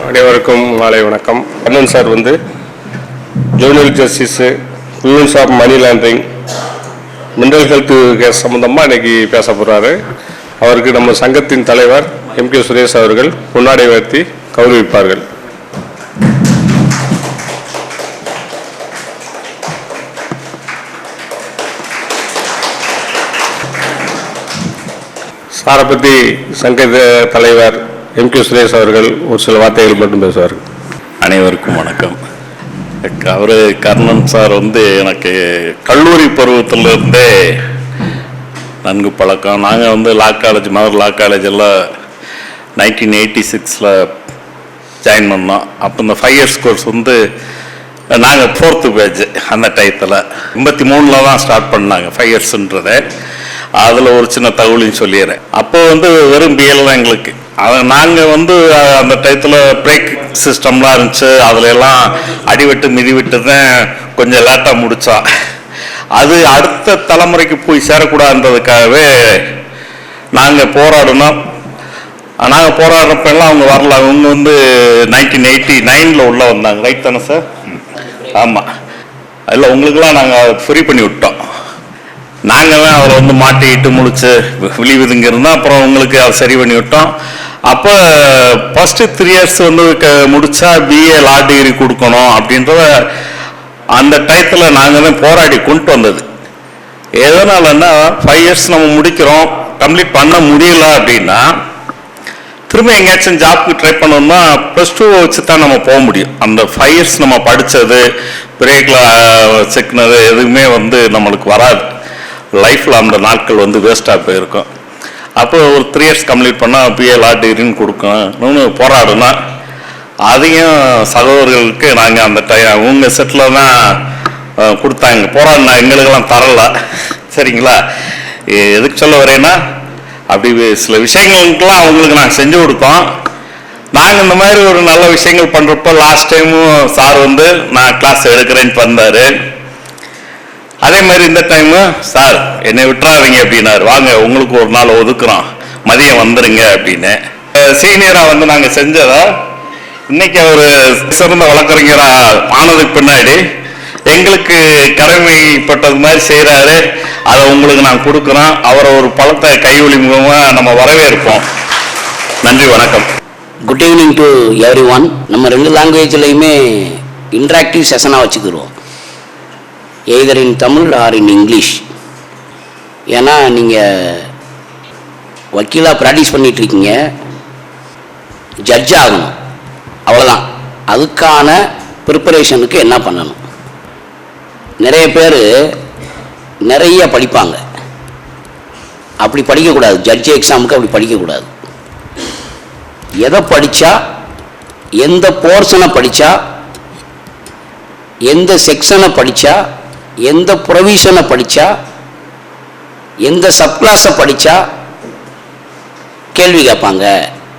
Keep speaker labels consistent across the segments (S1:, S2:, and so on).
S1: அனைவருக்கும் மாலை வணக்கம். Kannan sir juvenile justice, prevention of money laundering, mental health case சம்பந்தமாக இன்னைக்கு பேச போகிறாரு. அவருக்கு நம்ம சங்கத்தின் தலைவர் MK சுரேஷ் அவர்கள் பொன்னாடை உயர்த்தி கௌரவிப்பார்கள். சாரை பற்றி சங்க தலைவர் MK சுரேஷ் அவர்கள் ஒரு சில வார்த்தைகள் மட்டும் பேசுவார்கள்.
S2: அனைவருக்கும் வணக்கம். அவர் கர்ணன் சார் எனக்கு கல்லூரி பருவத்திலிருந்தே நன்கு பழக்கம். நாங்கள் லா காலேஜ், மதர் லா காலேஜ் எல்லாம் 1986 ஜாயின் பண்ணோம். அப்போ இந்த 5 years கோர்ஸ் நாங்கள் 4th பேட்ச். அந்த டயத்தில் 83 தான் ஸ்டார்ட் பண்ணாங்க 5 yearsன்றதை. அதில் ஒரு சின்ன தகவலையும் சொல்லிடுறேன். அப்போ வெறும் பிஎல் தான் எங்களுக்கு. அதை நாங்கள் அந்த டயத்தில் பிரேக் சிஸ்டம்லாம் இருந்துச்சு. அதில் எல்லாம் அடிவிட்டு மிதிவிட்டு தான் கொஞ்சம் லேட்டாக முடித்தோம். அது அடுத்த தலைமுறைக்கு போய் சேரக்கூடாதுன்றதுக்காகவே நாங்கள் போராடணும். நாங்கள் போராடுறப்பெல்லாம் அவங்க வரல. அவங்க 1989 உள்ளே வந்தாங்க. ரைட் தானே சார்? ஆமாம். அதில் உங்களுக்கெல்லாம் நாங்கள் ஃப்ரீ பண்ணி விட்டோம். நாங்கள் தான் அதில் மாட்டிக்கிட்டு முழிச்சு விழிவுதுங்க இருந்தால் அப்புறம் உங்களுக்கு அதை சரி பண்ணி விட்டோம். அப்போ ஃபஸ்ட்டு 3 years முடித்தா BA லா டிகிரி கொடுக்கணும் அப்படின்றத அந்த டயத்தில் நாங்கள் தான் போராடி கொண்டு வந்தது. எதனாலன்னா 5 years நம்ம முடிக்கிறோம், கம்ப்ளீட் பண்ண முடியல அப்படின்னா திரும்ப எங்கேயாச்சும் ஜாப்க்கு ட்ரை பண்ணோம்னா +2 வச்சு தான் நம்ம போக முடியும். அந்த 5 years நம்ம படித்தது, பிரேக்கில் சிக்கினது எதுவுமே நம்மளுக்கு வராது. லைஃப்பில் அந்த நாட்கள் வேஸ்ட்டாக போயிருக்கும். அப்போ ஒரு 3 years கம்ப்ளீட் பண்ணால் BA லா டிகிரின்னு கொடுக்கணும்னு போராடுனா அதையும் சகோதரர்களுக்கு நாங்கள் அந்த அவங்க செட்டில் தான் கொடுத்தாங்க. போராடினா எங்களுக்கெல்லாம் தரல. சரிங்களா? எதுக்கு சொல்ல வரேன்னா, அப்படி சில விஷயங்களுக்கெல்லாம் அவங்களுக்கு நாங்கள் செஞ்சு கொடுத்தோம். நாங்கள் இந்த மாதிரி ஒரு நல்ல விஷயங்கள் பண்ணுறப்போ லாஸ்ட் டைமும் சார் நான் கிளாஸ் எடுக்கிறேன்னு வந்தார். அதே மாதிரி இந்த டைமு சார் என்னை விட்டுறாதீங்க அப்படின்னாரு. வாங்க உங்களுக்கு ஒரு நாள் ஒதுக்குறோம், மதியம் வந்துடுங்க அப்படின்னு. சீனியராக நாங்கள் செஞ்சதை இன்னைக்கு அவர் சிறந்த வழக்கறிஞராக ஆனதுக்கு பின்னாடி எங்களுக்கு கடமைப்பட்டது மாதிரி செய்கிறாரு. அதை உங்களுக்கு நான் கொடுக்குறோம். அவரை ஒரு பழத்தை கைவழி மூலமாக நம்ம வரவேற்போம். நன்றி, வணக்கம்.
S3: Good evening to everyone. நம்ம 2 லாங்குவேஜ்லையுமே இன்ட்ராக்டிவ் செஷனாக வச்சுக்கிறோம், either in Tamil or in English. ஏன்னா நீங்கள் வக்கீலாக ப்ராக்டிஸ் பண்ணிகிட்ருக்கீங்க, ஜட்ஜ் ஆகணும், அவ்வளோதான். அதுக்கான ப்ரிப்பரேஷனுக்கு என்ன பண்ணணும்? நிறைய பேர் நிறைய படிப்பாங்க. அப்படி படிக்கக்கூடாது. ஜட்ஜ் எக்ஸாமுக்கு அப்படி படிக்கக்கூடாது. எதை படித்தா, எந்த போர்ஷனை படித்தா, எந்த செக்ஷனை படித்தா, எந்த ப்ரொவிஷனை படித்தா, எந்த சப்கிளாஸை படித்தா கேள்வி கேட்பாங்க,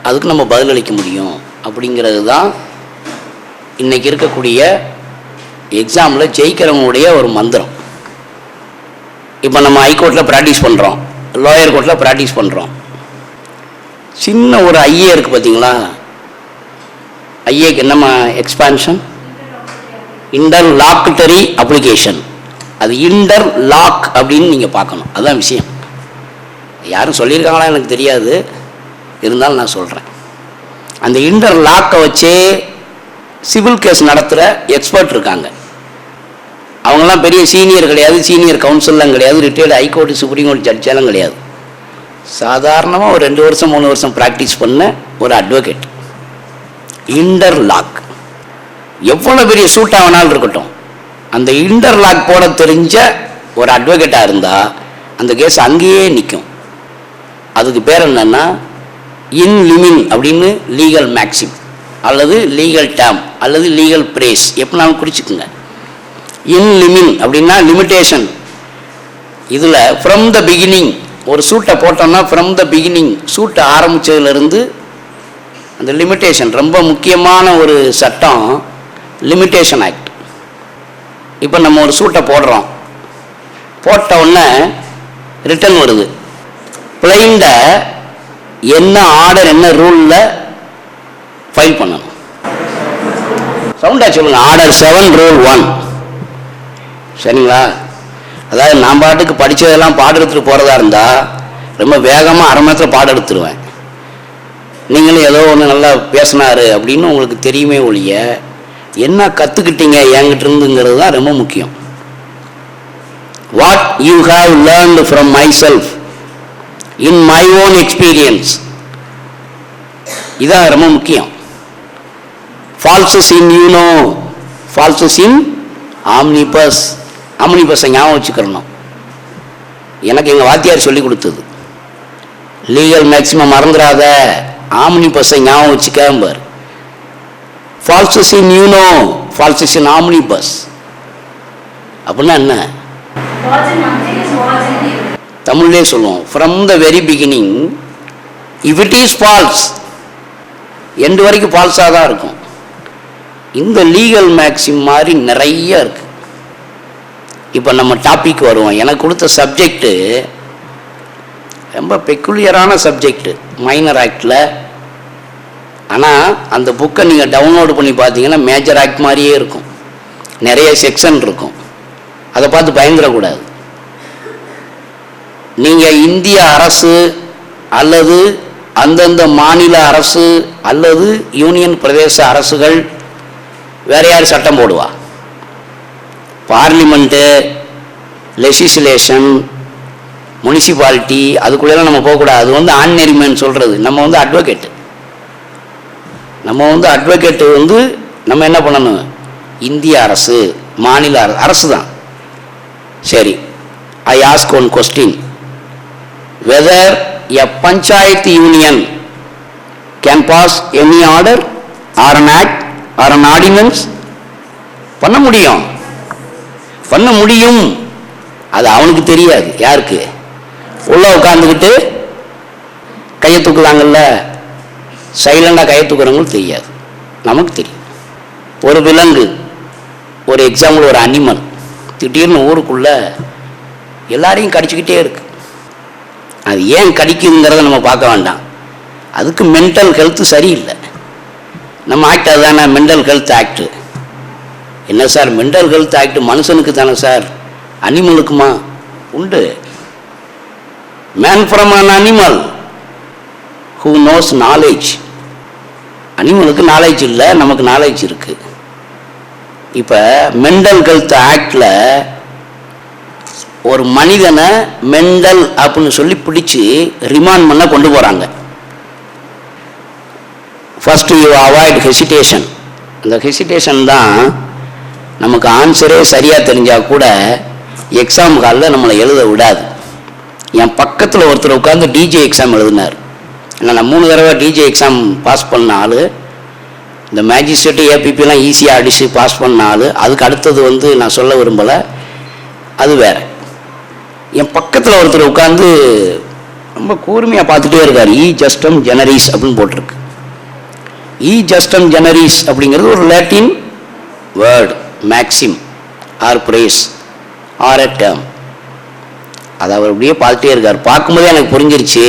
S3: அதுக்கு நம்ம பதிலளிக்க முடியும் அப்படிங்கிறது தான் இன்றைக்கி இருக்கக்கூடிய எக்ஸாமில் ஜெயிக்கிறவங்களுடைய ஒரு மந்திரம். இப்போ நம்ம ஹைகோர்ட்டில் ப்ராக்டிஸ் பண்ணுறோம், லோயர் கோர்ட்டில் ப்ராக்டிஸ் பண்ணுறோம். சின்ன ஒரு ஐஏ இருக்குது பார்த்தீங்களா? ஐஏக்கு என்னம்மா எக்ஸ்பான்ஷன்? இன்டர்லாக்குட்டரி அப்ளிகேஷன். அது இன்டர்லாக் அப்படின்னு நீங்கள் பார்க்கணும். அதுதான் விஷயம். யாரும் சொல்லியிருக்காங்களா எனக்கு தெரியாது, இருந்தாலும் நான் சொல்கிறேன். அந்த இன்டர்லாக்கை வச்சே சிவில் கேஸ் நடத்துகிற எக்ஸ்பர்ட் இருக்காங்க. அவங்களாம் பெரிய சீனியர் கிடையாது, சீனியர் கவுன்சில்லாம் கிடையாது, ரிட்டையர்டு ஹைகோர்ட்டு சுப்ரீம் கோர்ட் ஜட்ஜெல்லாம் கிடையாது. சாதாரணமாக ஒரு 2 வருஷம் 3 வருஷம் ப்ராக்டிஸ் பண்ண ஒரு அட்வொகேட். இன்டர்லாக் எவ்வளோ பெரிய சூட்டாக வேணாலும் இருக்கட்டும், அந்த இன்டர்லாக் போட தெரிஞ்ச ஒரு அட்வொகேட்டாக இருந்தால் அந்த கேஸ் அங்கேயே நிற்கும். அதுக்கு பேர் என்னன்னா இன் லிமின் அப்படின்னு லீகல் மேக்சிம் அல்லது லீகல் டேர்ம் அல்லது லீகல் பிரேஸ் எப்படினாலும் குறிச்சிக்குங்க. இன் லிமின் அப்படின்னா லிமிட்டேஷன். இதில் ஃப்ரம் த பிகினிங் ஒரு சூட்டை போட்டோம்னா ஃப்ரம் த பிகினிங் சூட்டை ஆரம்பித்ததுலேருந்து அந்த லிமிட்டேஷன். ரொம்ப முக்கியமான ஒரு சட்டம் லிமிட்டேஷன் ஆக்ட். இப்போ நம்ம ஒரு சூட்டை போடுறோம், போட்ட உடனே ரிட்டர்ன் வருது. பிளைண்டை என்ன ஆர்டர் என்ன ரூலில் ஃபைல் பண்ணணும். சவுண்டா சொல்லுங்க. Order 7 rule 1. சரிங்களா? அதாவது நான் பாட்டுக்கு படித்ததெல்லாம் பாடம் எடுத்துகிட்டு போகிறதா இருந்தால் ரொம்ப வேகமாக அரை மணி நேரத்தில் பாடம் எடுத்துருவேன். நீங்களும் ஏதோ ஒன்று நல்லா பேசினாரு அப்படின்னு உங்களுக்கு தெரியுமே ஒழிய என்ன கற்றுக்கிட்டீங்க என்கிட்ட இருந்துங்கிறது தான் ரொம்ப முக்கியம். What you have learned from my self in my own experience, இதான் ரொம்ப முக்கியம். ஃபால்சஸ் இன் யூனோ, ஃபால்சஸ் இன் ஆம்னிபஸ். ஆம்னிபஸை ஞாபகம் வச்சுக்கிறணும். எனக்கு எங்கள் வாத்தியார் சொல்லி கொடுத்தது. லீகல் மேக்சிமம் மறந்துடாத, ஆம்னிபஸை ஞாபகம் வச்சுக்காம்பார். ஃபால்சஸ் இன் யூனோ, ஃபால்சஸ் இன் ஆம்னிபஸ் அப்படின்னா என்ன? தமிழ்லே சொல்லுவோம், from the very beginning if it is false, end வரைக்கும் ஃபால்ஸாக தான் இருக்கும். இந்த லீகல் மேக்சிம் மாதிரி நிறைய இருக்கு. இப்போ நம்ம டாபிக் வருவோம். எனக்கு கொடுத்த சப்ஜெக்டு ரொம்ப பெக்குலியரான சப்ஜெக்டு, மைனர் ஆக்டில். ஆனால் அந்த புக்கை நீங்கள் டவுன்லோடு பண்ணி பார்த்தீங்கன்னா மேஜர் ஆக்ட் மாதிரியே இருக்கும். நிறைய செக்ஷன் இருக்கும். அதை பார்த்து பயந்துடக்கூடாது. நீங்கள் இந்திய அரசு அல்லது அந்தந்த மாநில அரசு அல்லது யூனியன் பிரதேச அரசுகள் வேற யார் சட்டம் போடுவா? பார்லிமெண்ட்டு, லெஜிஸ்லேஷன், முனிசிபாலிட்டி, அதுக்குள்ளெல்லாம் நம்ம போகக்கூடாது. அது வந்து ஆர்டினரி மேன் சொல்கிறது. நம்ம வந்து அட்வொகேட்டு. நம்ம என்ன பண்ணணும்? இந்திய அரசு, மாநில அரசு தான். சரி, I ask one question. Whether a panchayat union can pass any order or an act or an ordinance? பண்ண முடியும். அது அவனுக்கு தெரியாது. யாருக்கு? உள்ள உட்காந்துக்கிட்டு கையை தூக்குறாங்கல்ல, சைலண்டாக கையை தூக்குறவங்களுக்கு தெரியாது. நமக்கு தெரியும். ஒரு விலங்கு, ஒரு எக்ஸாம்பிள், ஒரு அனிமல் திடீர்னு ஊருக்குள்ள எல்லாரையும் கடிச்சுக்கிட்டே இருக்கு. அது ஏன் கடிக்குங்கிறத நம்ம பார்க்க வேண்டாம். அதுக்கு மென்டல் ஹெல்த் சரியில்லை. நம்ம ஆக்ட் அதுதானே, மென்டல் ஹெல்த் ஆக்ட். என்ன சார் மென்டல் ஹெல்த் ஆக்ட்? மனுஷனுக்கு தானே சார், அனிமலுக்குமா? உண்டு. Man from an animal who knows knowledge. அனிமலுக்கு நாலேஜ் இல்லை, நமக்கு நாலேஜ் இருக்கு. இப்போ மென்டல் ஹெல்த் ஆக்டில் ஒரு மனிதனை மெண்டல் அப்படின்னு சொல்லி பிடிச்சி ரிமாண்ட் பண்ண கொண்டு போகிறாங்க. First you avoid hesitation. அந்த ஹெசிடேஷன் தான் நமக்கு ஆன்சரே சரியாக தெரிஞ்சால் கூட எக்ஸாம் ஹாலில் நம்மளை எழுத விடாது. என் பக்கத்தில் ஒருத்தர் உட்காந்து டிஜே எக்ஸாம் எழுதினார். நான் 3 தடவை டிஜே எக்ஸாம் பாஸ் பண்ண ஆள். இந்த மேஜிஸ்ட்ரேட்டு ஏபிபிலாம் ஈஸியாக அடித்து பாஸ் பண்ண ஆள். அதுக்கு அடுத்தது வந்து நான் சொல்ல விரும்பலை, அது வேறு. என் பக்கத்தில் ஒருத்தர் உட்காந்து ரொம்ப கூர்மையாக பார்த்துட்டே இருக்கார். இ ஜஸ்டம் ஜெனரிஸ் அப்படின்னு போட்டிருக்கு. இ ஜஸ்டம் ஜெனரிஸ் அப்படிங்கிறது ஒரு Latin word, maxim or phrase or a term. அதை அவர் அப்படியே பார்த்துட்டே இருக்கார். பார்க்கும்போதே எனக்கு புரிஞ்சிருச்சு,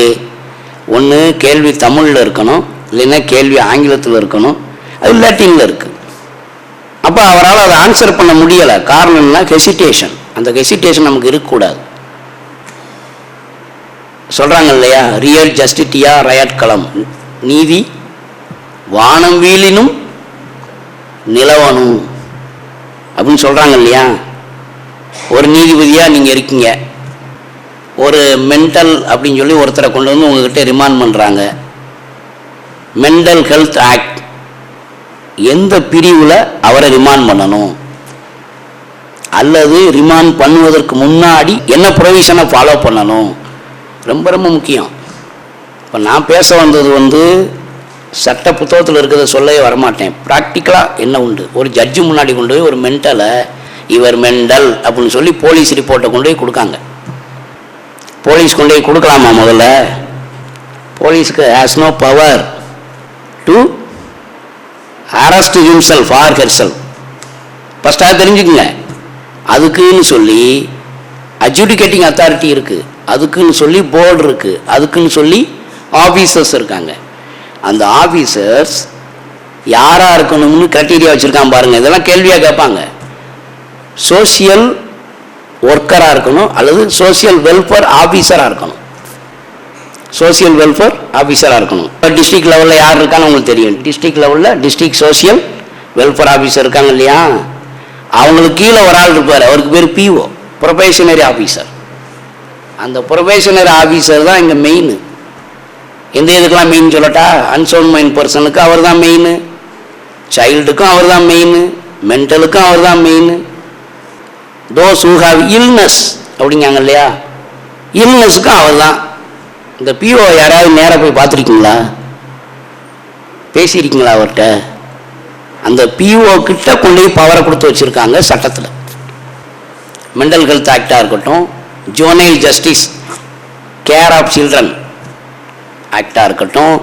S3: ஒன்று கேள்வி தமிழில் இருக்கணும், இல்லைன்னா கேள்வி ஆங்கிலத்தில் இருக்கணும், அது லாட்டினில் இருக்குது. அப்போ அவரால் அதை ஆன்சர் பண்ண முடியலை. காரணம் என்ன? ஹெசிடேஷன். அந்த ஹெசிடேஷன் நமக்கு இருக்கக்கூடாது. சொல்கிறாங்க இல்லையா, ரியல் ஜஸ்டிட்டியா ரயட் களம், நீதி வானம் வீழினும் நிலவனும் அப்படின்னு சொல்கிறாங்க இல்லையா. ஒரு நீதிபதியாக நீங்கள் இருக்கீங்க, ஒரு மென்டல் அப்படின்னு சொல்லி ஒருத்தரை கொண்டு வந்து உங்ககிட்ட ரிமாண்ட் பண்ணுறாங்க. மென்டல் ஹெல்த் ஆக்ட் எந்த பிரிவில் அவரை ரிமாண்ட் பண்ணணும், அல்லது ரிமாண்ட் பண்ணுவதற்கு முன்னாடி என்ன ப்ரொவிஷனை ஃபாலோ பண்ணணும், ரொம்ப ரொம்ப முக்கியம். இப்போ நான் பேச வந்தது வந்து சட்ட புத்தகத்தில் இருக்கிறத சொல்லவே வரமாட்டேன். ப்ராக்டிக்கலாக என்ன உண்டு? ஒரு ஜட்ஜு முன்னாடி கொண்டு போய் ஒரு மென்டலை இவர் மெண்டல் அப்படின்னு சொல்லி போலீஸ் ரிப்போர்ட்டை கொண்டு போய் கொடுக்காங்க. போலீஸ் கொண்டு போய் கொடுக்கலாமா? முதல்ல போலீஸுக்கு has no power to arrest himself or herself. ஃபஸ்ட்டாக தெரிஞ்சுக்குங்க. அதுக்குன்னு சொல்லி அட்ஜுடிகேட்டிங் அத்தாரிட்டி இருக்குது, அதுக்குன்னு சொல்லி போர்டு இருக்குது, அதுக்குன்னு சொல்லி ஆஃபீஸர்ஸ் இருக்காங்க. அந்த ஆஃபீஸர்ஸ் யாரா இருக்கணும்னு கிரைட்டீரியா வச்சிருக்கான் பாருங்க. இதெல்லாம் கேள்வியா கேட்பாங்க. சோசியல் ஒர்க்கரா இருக்கணும் அல்லது சோசியல் வெல்ஃபேர் ஆபீசரா இருக்கணும். சோசியல் வெல்ஃபேர் ஆபீசரா இருக்கணும். டிஸ்ட்ரிக்ட் லெவலில் யார் இருக்கான்னு உங்களுக்கு தெரியும். டிஸ்ட்ரிக்ட் லெவலில் டிஸ்ட்ரிக்ட் சோசியல் வெல்ஃபேர் ஆபீசர் இருக்காங்க இல்லையா, அவங்களுக்கு கீழே ஒரு ஆள் இருப்பார். அவருக்கு பேர் பிஓ, ப்ரொபேஷனரி ஆபீசர். அந்த ப்ரொபேஷனரி ஆபீசர் தான் இங்கே மெயின். எந்த இதுக்கெல்லாம் மெயின் சொல்லட்டா, அன்சவுண்ட் மைண்ட் பர்சனுக்கு அவர் தான் மெயின், சைல்டுக்கும் அவர் தான் மெயின், மென்டலுக்கும் அவர் தான் main. Those who have illness அப்படிங்காங்க இல்லையா, இல்னஸுக்கும் அவர் தான். இந்த பிஓ யாராவது நேராக போய் பார்த்துருக்கீங்களா, பேசியிருக்கீங்களா அவர்கிட்ட? அந்த பிஓ கிட்ட கொண்டு போய் பவரை கொடுத்து வச்சுருக்காங்க சட்டத்தில். மென்டல் ஹெல்த் ஆக்டாக இருக்கட்டும், juvenile justice care of children ஆக்டாக இருக்கட்டும்,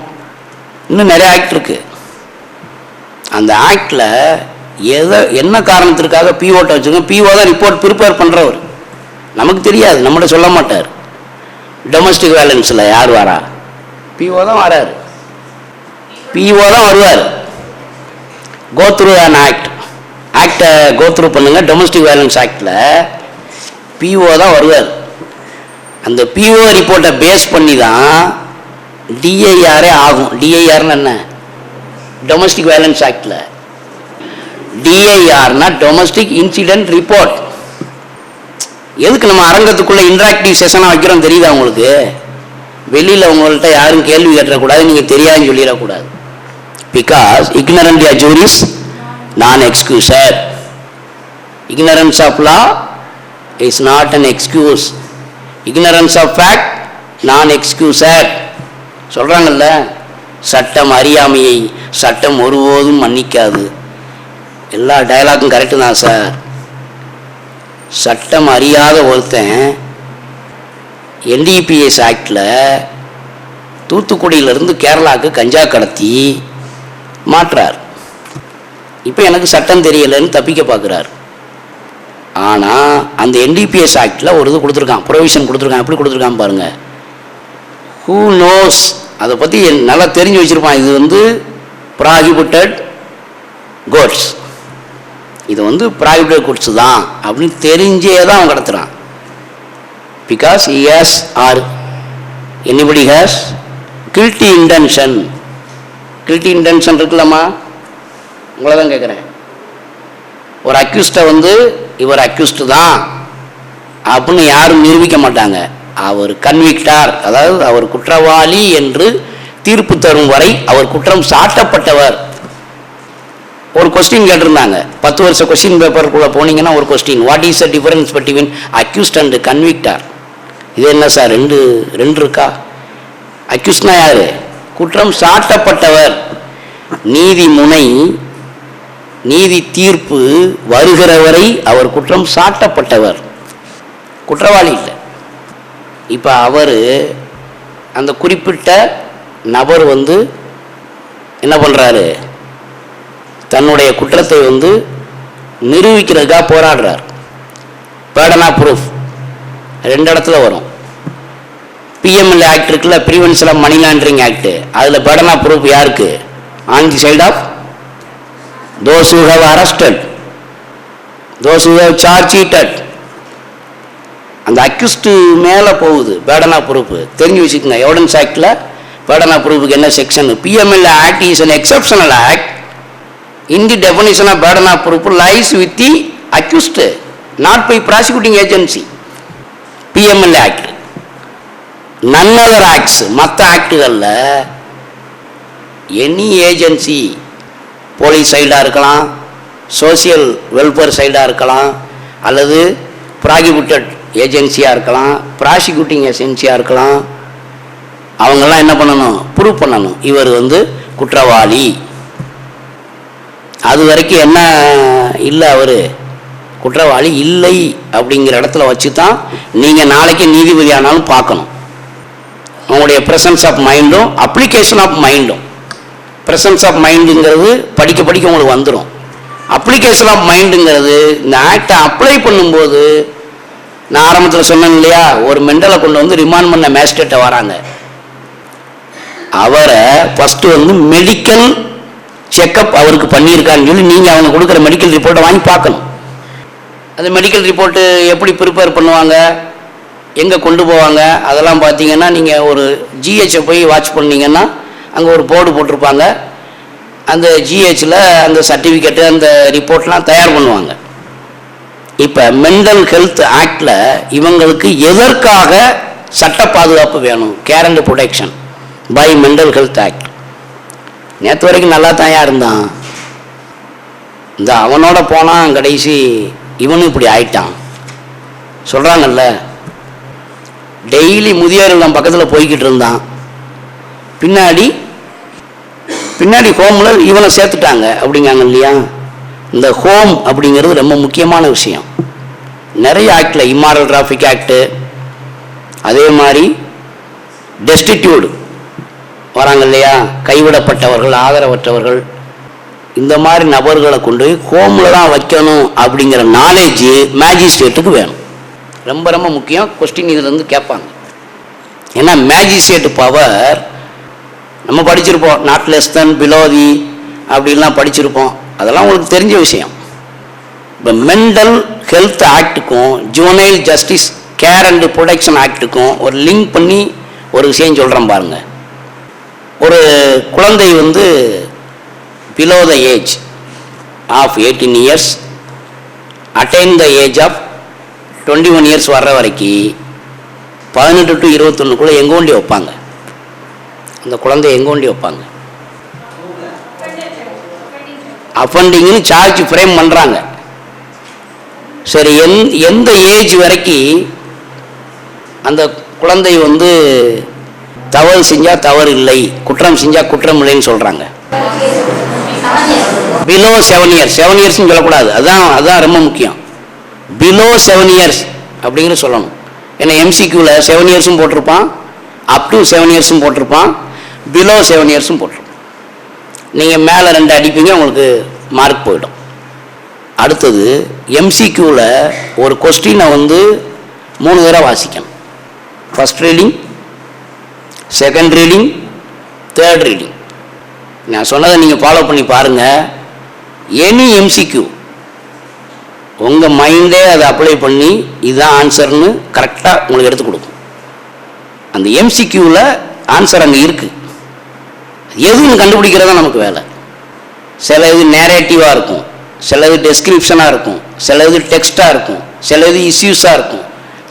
S3: இன்னும் நிறைய ஆக்ட் இருக்கு. அந்த ஆக்டில் என்ன காரணத்திற்காக பிஓட்ட வச்சுருக்கோம், பிஓ தான் ரிப்போர்ட் ப்ரிப்பேர் பண்ணுறவர். நமக்கு தெரியாது, நம்மகிட்ட சொல்ல மாட்டார். டொமஸ்டிக் வயலன்ஸில் யார் வரா, பிஓ தான் வராரு, பிஓ தான் வருவார். கோத்ரூ அன் ஆக்டை கோத்ரூ பண்ணுங்க. டொமஸ்டிக் வயலன்ஸ் ஆக்டில் பிஓ தான் வருவார். அந்த பிஓ ரிப்போர்ட்டை பேஸ் பண்ணி தான் டிஐஆரே ஆகும். டிஐஆர்னு என்ன, டொமஸ்டிக் வயலன்ஸ் ஆக்டில் டிஐஆர்னா டொமஸ்டிக் இன்சிடென்ட் ரிப்போர்ட். எதுக்கு நம்ம அரங்கத்துக்குள்ள இன்டராக்டிவ் செஷனாக வைக்கிறோம் தெரியுதா உங்களுக்கு? வெளியில் உங்கள்கிட்ட யாரும் கேள்வி கேட்டக்கூடாது, நீங்கள் தெரியாதுன்னு சொல்லிடக்கூடாது. Because ignorant juris non-excused. Ignorance of law is not an excuse. Ignorance of fact non-excused. சொல்கிறாங்கல்ல, சட்டம் அறியாமையை சட்டம் ஒருபோதும் மன்னிக்காது. எல்லா டயலாக்கும் கரெக்டு தான் சார். சட்டம் அறியாத ஒருத்தன் என்டிபிஎஸ் ஆக்டில் தூத்துக்குடியிலேருந்து கேரளாவுக்கு கஞ்சா கடத்தி மாற்றார். இப்போ எனக்கு சட்டம் தெரியலைன்னு தப்பிக்க பார்க்குறார். ஆனால் அந்த என்டிபிஎஸ் ஆக்டில் ஒரு இது கொடுத்துருக்கான், ப்ரொவிஷன் கொடுத்துருக்கான். எப்படி கொடுத்துருக்கான் பாருங்கள். ஹூ நோஸ், அதை பற்றி நல்லா தெரிஞ்சு வச்சுருப்பான். இது வந்து ப்ராஹிபிட்டட் கோட்ஸ், இது வந்து ப்ராஹிபிட்டட் குட்ஸ் தான் அப்படின்னு தெரிஞ்சே தான் அவன் கடத்துறான். Because he has or anybody has guilty intention. guilty intention இருக்குல்லம்மா, உங்களை தான் கேட்குறேன். ஒரு அக்யூஸ்டை வந்து இவர் அக்யூஸ்டு தான் அப்படின்னு யாரும் நிரூபிக்க மாட்டாங்க. அவர் கன்விக்டார், அதாவது அவர் குற்றவாளி என்று தீர்ப்பு தரும் வரை அவர் குற்றம் சாட்டப்பட்டவர். ஒரு கொஸ்டின் கேட்டிருந்தாங்க, 10 வருஷ கொஸ்டின் பேப்பருக்குள்ளே போனீங்கன்னா ஒரு question, what is the difference between accused and கன்விக்டார்? இது என்ன சார், ரெண்டு இருக்கா? அக்யூஸ்ட்னா யாரு? குற்றம் சாட்டப்பட்டவர். நீதி முனை, நீதி தீர்ப்பு வருகிற வரை அவர் குற்றம் சாட்டப்பட்டவர், குற்றவாளி இல்லை. இப்போ அவர் அந்த குறிப்பிட்ட நபர் வந்து என்ன பண்ணுறாரு, தன்னுடைய குற்றத்தை வந்து நிரூபிக்கிறதுக்காக போராடுறார். பேர்டன் ஆஃப் ப்ரூஃப் 2 இடத்துல வரும். பிஎம்எல்ஏ ஆக்ட் இருக்குல்ல, prevention of money laundering act, அதில் பேர்டன் ஆஃப் ப்ரூஃப் யாருக்கு? On the side of those who have arrested, those who have charge sheeted. அந்த அக்யூஸ்டு மேலே போகுது பேர்டன் ஆஃப் ப்ரூஃப். தெரிஞ்சு வச்சுக்கோங்க. எவிடன்ஸ் ஆக்டில் பேர்டன் ஆஃப் ப்ரூஃபுக்கு என்ன section? PMLA act is an exceptional act. In the definition of burden of proof lies with the accused, not by prosecuting agency. PML Act. None other acts, மற்ற ஆக்டுகளில் any agency, police சைடாக இருக்கலாம், social welfare சைடாக இருக்கலாம், அல்லது prohibited ஏஜென்சியாக இருக்கலாம், prosecuting ஏஜென்சியாக இருக்கலாம், அவங்கெல்லாம் என்ன பண்ணணும்? ப்ரூவ் பண்ணணும் இவர் வந்து குற்றவாளி. அது வரைக்கும் என்ன இல்லை, அவர் குற்றவாளி இல்லை அப்படிங்கிற இடத்துல வச்சு தான் நீங்கள் நாளைக்கு நீதிபதி ஆனாலும் பார்க்கணும். உங்களுடைய ப்ரெசன்ஸ் ஆஃப் மைண்டும் அப்ளிகேஷன் ஆஃப் மைண்டும். ப்ரெசன்ஸ் ஆஃப் மைண்டுங்கிறது படிக்க படிக்க உங்களுக்கு வந்துடும். அப்ளிகேஷன் ஆஃப் மைண்டுங்கிறது இந்த ஆக்டை அப்ளை பண்ணும்போது, நான் ஆரம்பத்தில் சொன்னேன் இல்லையா, ஒரு மெண்டலை கொண்டு வந்து ரிமாண்ட் பண்ண மேஜிஸ்ட்ரேட்டை வராங்க. அவரை ஃபஸ்ட்டு வந்து மெடிக்கல் செக்கப் அவருக்கு பண்ணியிருக்கான்னு சொல்லி நீங்கள் அவங்க கொடுக்குற மெடிக்கல் ரிப்போர்ட்டை வாங்கி பார்க்கணும். அந்த மெடிக்கல் ரிப்போர்ட்டு எப்படி ப்ரிப்பேர் பண்ணுவாங்க, எங்கே கொண்டு போவாங்க, அதெல்லாம் பார்த்தீங்கன்னா நீங்கள் ஒரு ஜிஹெச்சை போய் வாட்ச் பண்ணிங்கன்னா அங்கே ஒரு போர்டு போட்டிருப்பாங்க. அந்த ஜிஹெச்சில் அந்த சர்டிஃபிகேட்டு அந்த ரிப்போர்ட்லாம் தயார் பண்ணுவாங்க. இப்போ மென்டல் ஹெல்த் ஆக்டில் இவங்களுக்கு எதற்காக சட்ட பாதுகாப்பு வேணும், care and protection by mental health act. நேற்று வரைக்கும் நல்லா தான் இருந்தான், இந்த அவனோட போனான், கடைசி இவனும் இப்படி ஆயிட்டான் சொல்கிறாங்கல்ல. டெய்லி முதியோர் இல்லம் பக்கத்தில் போய்கிட்டு இருந்தான், பின்னாடி ஹோமில் இவனை சேர்த்துட்டாங்க அப்படிங்காங்க இல்லையா. இந்த ஹோம் அப்படிங்கிறது ரொம்ப முக்கியமான விஷயம். நிறைய ஆக்டில் இம்மாரல் டிராஃபிக் ஆக்டு, அதே மாதிரி டெஸ்டிடியூடு வராங்க இல்லையா, கைவிடப்பட்டவர்கள், ஆதரவற்றவர்கள், இந்த மாதிரி நபர்களை கொண்டு ஹோமில் தான் வைக்கணும் அப்படிங்கிற நாலேஜ் மேஜிஸ்ட்ரேட்டுக்கு வேணும். ரொம்ப ரொம்ப முக்கியம். கொஸ்டின் இதுலேருந்து கேட்பாங்க. ஏன்னா மேஜிஸ்ட்ரேட் பவர் நம்ம படிச்சிருப்போம், not less than below the அப்படின்லாம் படிச்சிருப்போம், அதெல்லாம் உங்களுக்கு தெரிஞ்ச விஷயம். இப்போ மென்டல் ஹெல்த் ஆக்டுக்கும் juvenile justice care and protection ஆக்டுக்கும் ஒரு லிங்க் பண்ணி ஒரு விஷயம் சொல்கிறேன் பாருங்க. ஒரு குழந்தை வந்து below the age of 18 years attain the age of 21 years வர்ற வரைக்கும் 18 to 21 எங்கே ஒண்டி வைப்பாங்க, அந்த குழந்தைய எங்கே ஒண்டி வைப்பாங்க, அஃபண்டிங்னு சார்ஜ் ஃப்ரேம் பண்ணுறாங்க. சரி, எந்த ஏஜ் வரைக்கும் அந்த குழந்தை வந்து தவறு செஞ்சால் தவறு இல்லை, குற்றம் செஞ்சால் குற்றம் இல்லைன்னு சொல்கிறாங்க? Below 7 years. 7 yearsன்னு சொல்லக்கூடாது, அதுதான் ரொம்ப முக்கியம். பிலோ 7 years அப்படிங்கிற சொல்லணும். ஏன்னா எம்சிக்யூவில் 7 yearsம் போட்டிருப்பான், அப் டு 7 yearsம் போட்டிருப்பான், பிலோ 7 yearsம் போட்டிருப்பான். நீங்கள் மேலே 2 அடிப்பீங்க, உங்களுக்கு மார்க் போயிடும். அடுத்தது எம்சிக்யூவில் ஒரு கொஸ்டினை வந்து 3 தடவை வாசிக்கணும். First reading, second reading, third reading. நான் சொன்னதை நீங்கள் ஃபாலோ பண்ணி பாருங்கள். எனி எம்சிக்யூ உங்கள் மைண்டே அதை அப்ளை பண்ணி இதுதான் ஆன்சர்னு கரெக்டாக உங்களுக்கு எடுத்து கொடுக்கும். அந்த எம்சிக்யூவில் ஆன்சர் அங்கே இருக்குது, எதுன்னு கண்டுபிடிக்கிறதா நமக்கு வேலை. சில இது நேரேட்டிவாக இருக்கும், சில இது டெஸ்கிரிப்ஷனாக இருக்கும், சில இது டெக்ஸ்டாக இருக்கும், சில இது இஷ்யூஸாக இருக்கும்,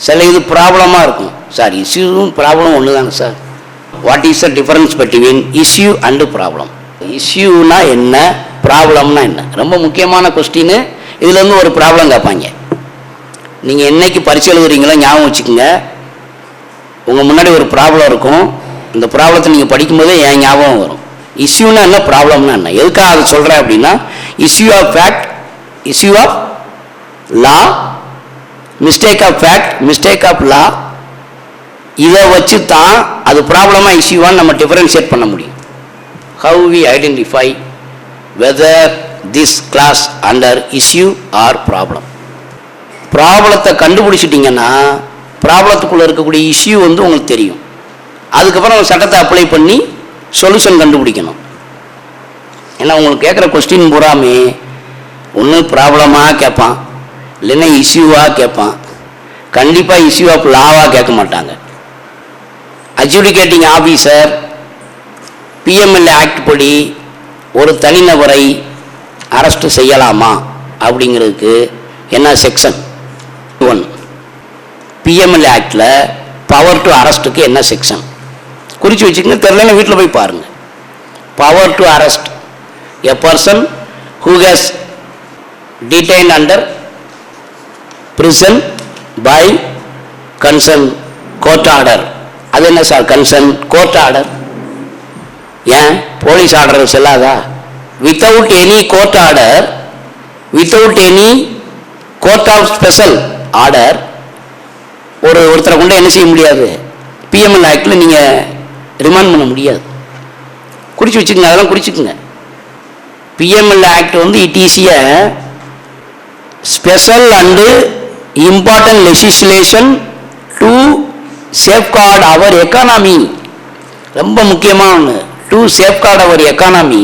S3: சில இது ப்ராப்ளமாக இருக்கும். சார் இஷ்யூவும் ப்ராப்ளம் ஒன்று தாங்க sir. What is the difference between issue and problem? இஷ்யூனா என்ன, ப்ராப்ளம்னா என்ன? ரொம்ப முக்கியமான கொஸ்டின். இதுலேருந்து ஒரு ப்ராப்ளம் கேட்பாங்க. நீங்கள் என்னைக்கு பரிசு எழுதுறீங்களோ ஞாபகம் வச்சுக்கோங்க, உங்கள் முன்னாடி ஒரு ப்ராப்ளம் இருக்கும். இந்த ப்ராப்ளத்தை நீங்கள் படிக்கும்போதே என் ஞாபகம் வரும். இஷ்யூனா என்ன, ப்ராப்ளம்னா என்ன? எதுக்காக அதை சொல்கிறேன் அப்படின்னா, issue of fact, issue of law, mistake of fact, mistake of law, இதை வச்சு தான் அது ப்ராப்ளமாக இஷ்யூவான்னு நம்ம டிஃபரன்ஷியேட் பண்ண முடியும். How we identify whether this class under issue or problem? ப்ராப்ளத்தை கண்டுபிடிச்சிட்டிங்கன்னா ப்ராப்ளத்துக்குள்ளே இருக்கக்கூடிய இஷ்யூ வந்து உங்களுக்கு தெரியும். அதுக்கப்புறம் சட்டத்தை அப்ளை பண்ணி சொல்யூஷன் கண்டுபிடிக்கணும். ஏன்னா உங்களுக்கு கேட்குற கொஸ்டின் பூராமே ஒன்று ப்ராப்ளமாக கேட்பான், இல்லைன்னா இஷ்யூவாக கேட்பான். கண்டிப்பாக இஷ்யூ ஆஃப் லாவாக கேட்க மாட்டாங்க. அட்ஜுடிகேட்டிங் ஆஃபீஸர் பிஎம்எல்ஏ ஆக்ட் படி ஒரு தனிநபரை அரெஸ்ட் செய்யலாமா அப்படிங்கிறதுக்கு என்ன செக்ஷன் 1? பிஎம்எல்ஏ ஆக்டில் பவர் டு அரெஸ்ட்டுக்கு என்ன செக்ஷன் குறித்து வச்சுக்கோங்க. தெரியலன்னா வீட்டில் போய் பாருங்கள். Power to arrest a person who has detained under prison by concern court order. அது என்ன சார் கன்சர்ன் கோர்ட் ஆர்டர்? ஏன் போலீஸ் ஆர்டர் செல்லாதா? Without any court order, without any court of special order ஒருத்தரை கொண்டு என்ன செய்ய முடியாது? பிஎம்எல் ஆக்டில் நீங்கள் ரிமாண்ட் பண்ண முடியாது. குறித்து வச்சுக்கோங்க, அதெல்லாம் குறிச்சிக்கோங்க. பிஎம்எல் ஆக்ட் வந்து it is a special and important legislation to safeguard our economy. ரொம்ப முக்கியமான ஒன்று. To safeguard our economy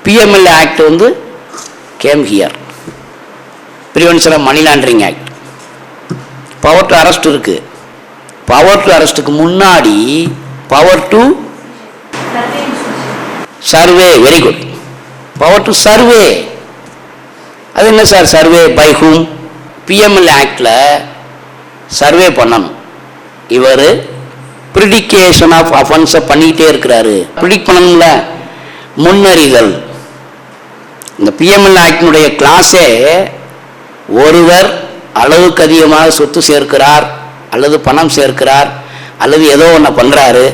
S3: PMLA act வந்து came here. Prevention of money laundering act. Power to arrest இருக்கு. பவர் டு அரெஸ்ட்டுக்கு முன்னாடி power to survey. Very good. Power to survey. அது என்ன sir survey? By whom? PMLA ஆக்டில் survey பண்ணணும். இவர் ப்ரிடிகேஷன் of அஃபென்ஸை பண்ணிக்கிட்டே இருக்கிறாரு. ப்ரிடிக்ட் பண்ணணும்ல, முன்னறிதல். இந்த பிஎம்எல்ஏ ஆக்டினுடைய கிளாஸே ஒருவர் அளவுக்கு அதிகமாக சொத்து சேர்க்கிறார் அல்லது பணம் சேர்க்கிறார் அல்லது ஏதோ ஒன்று பண்ணுறாரு,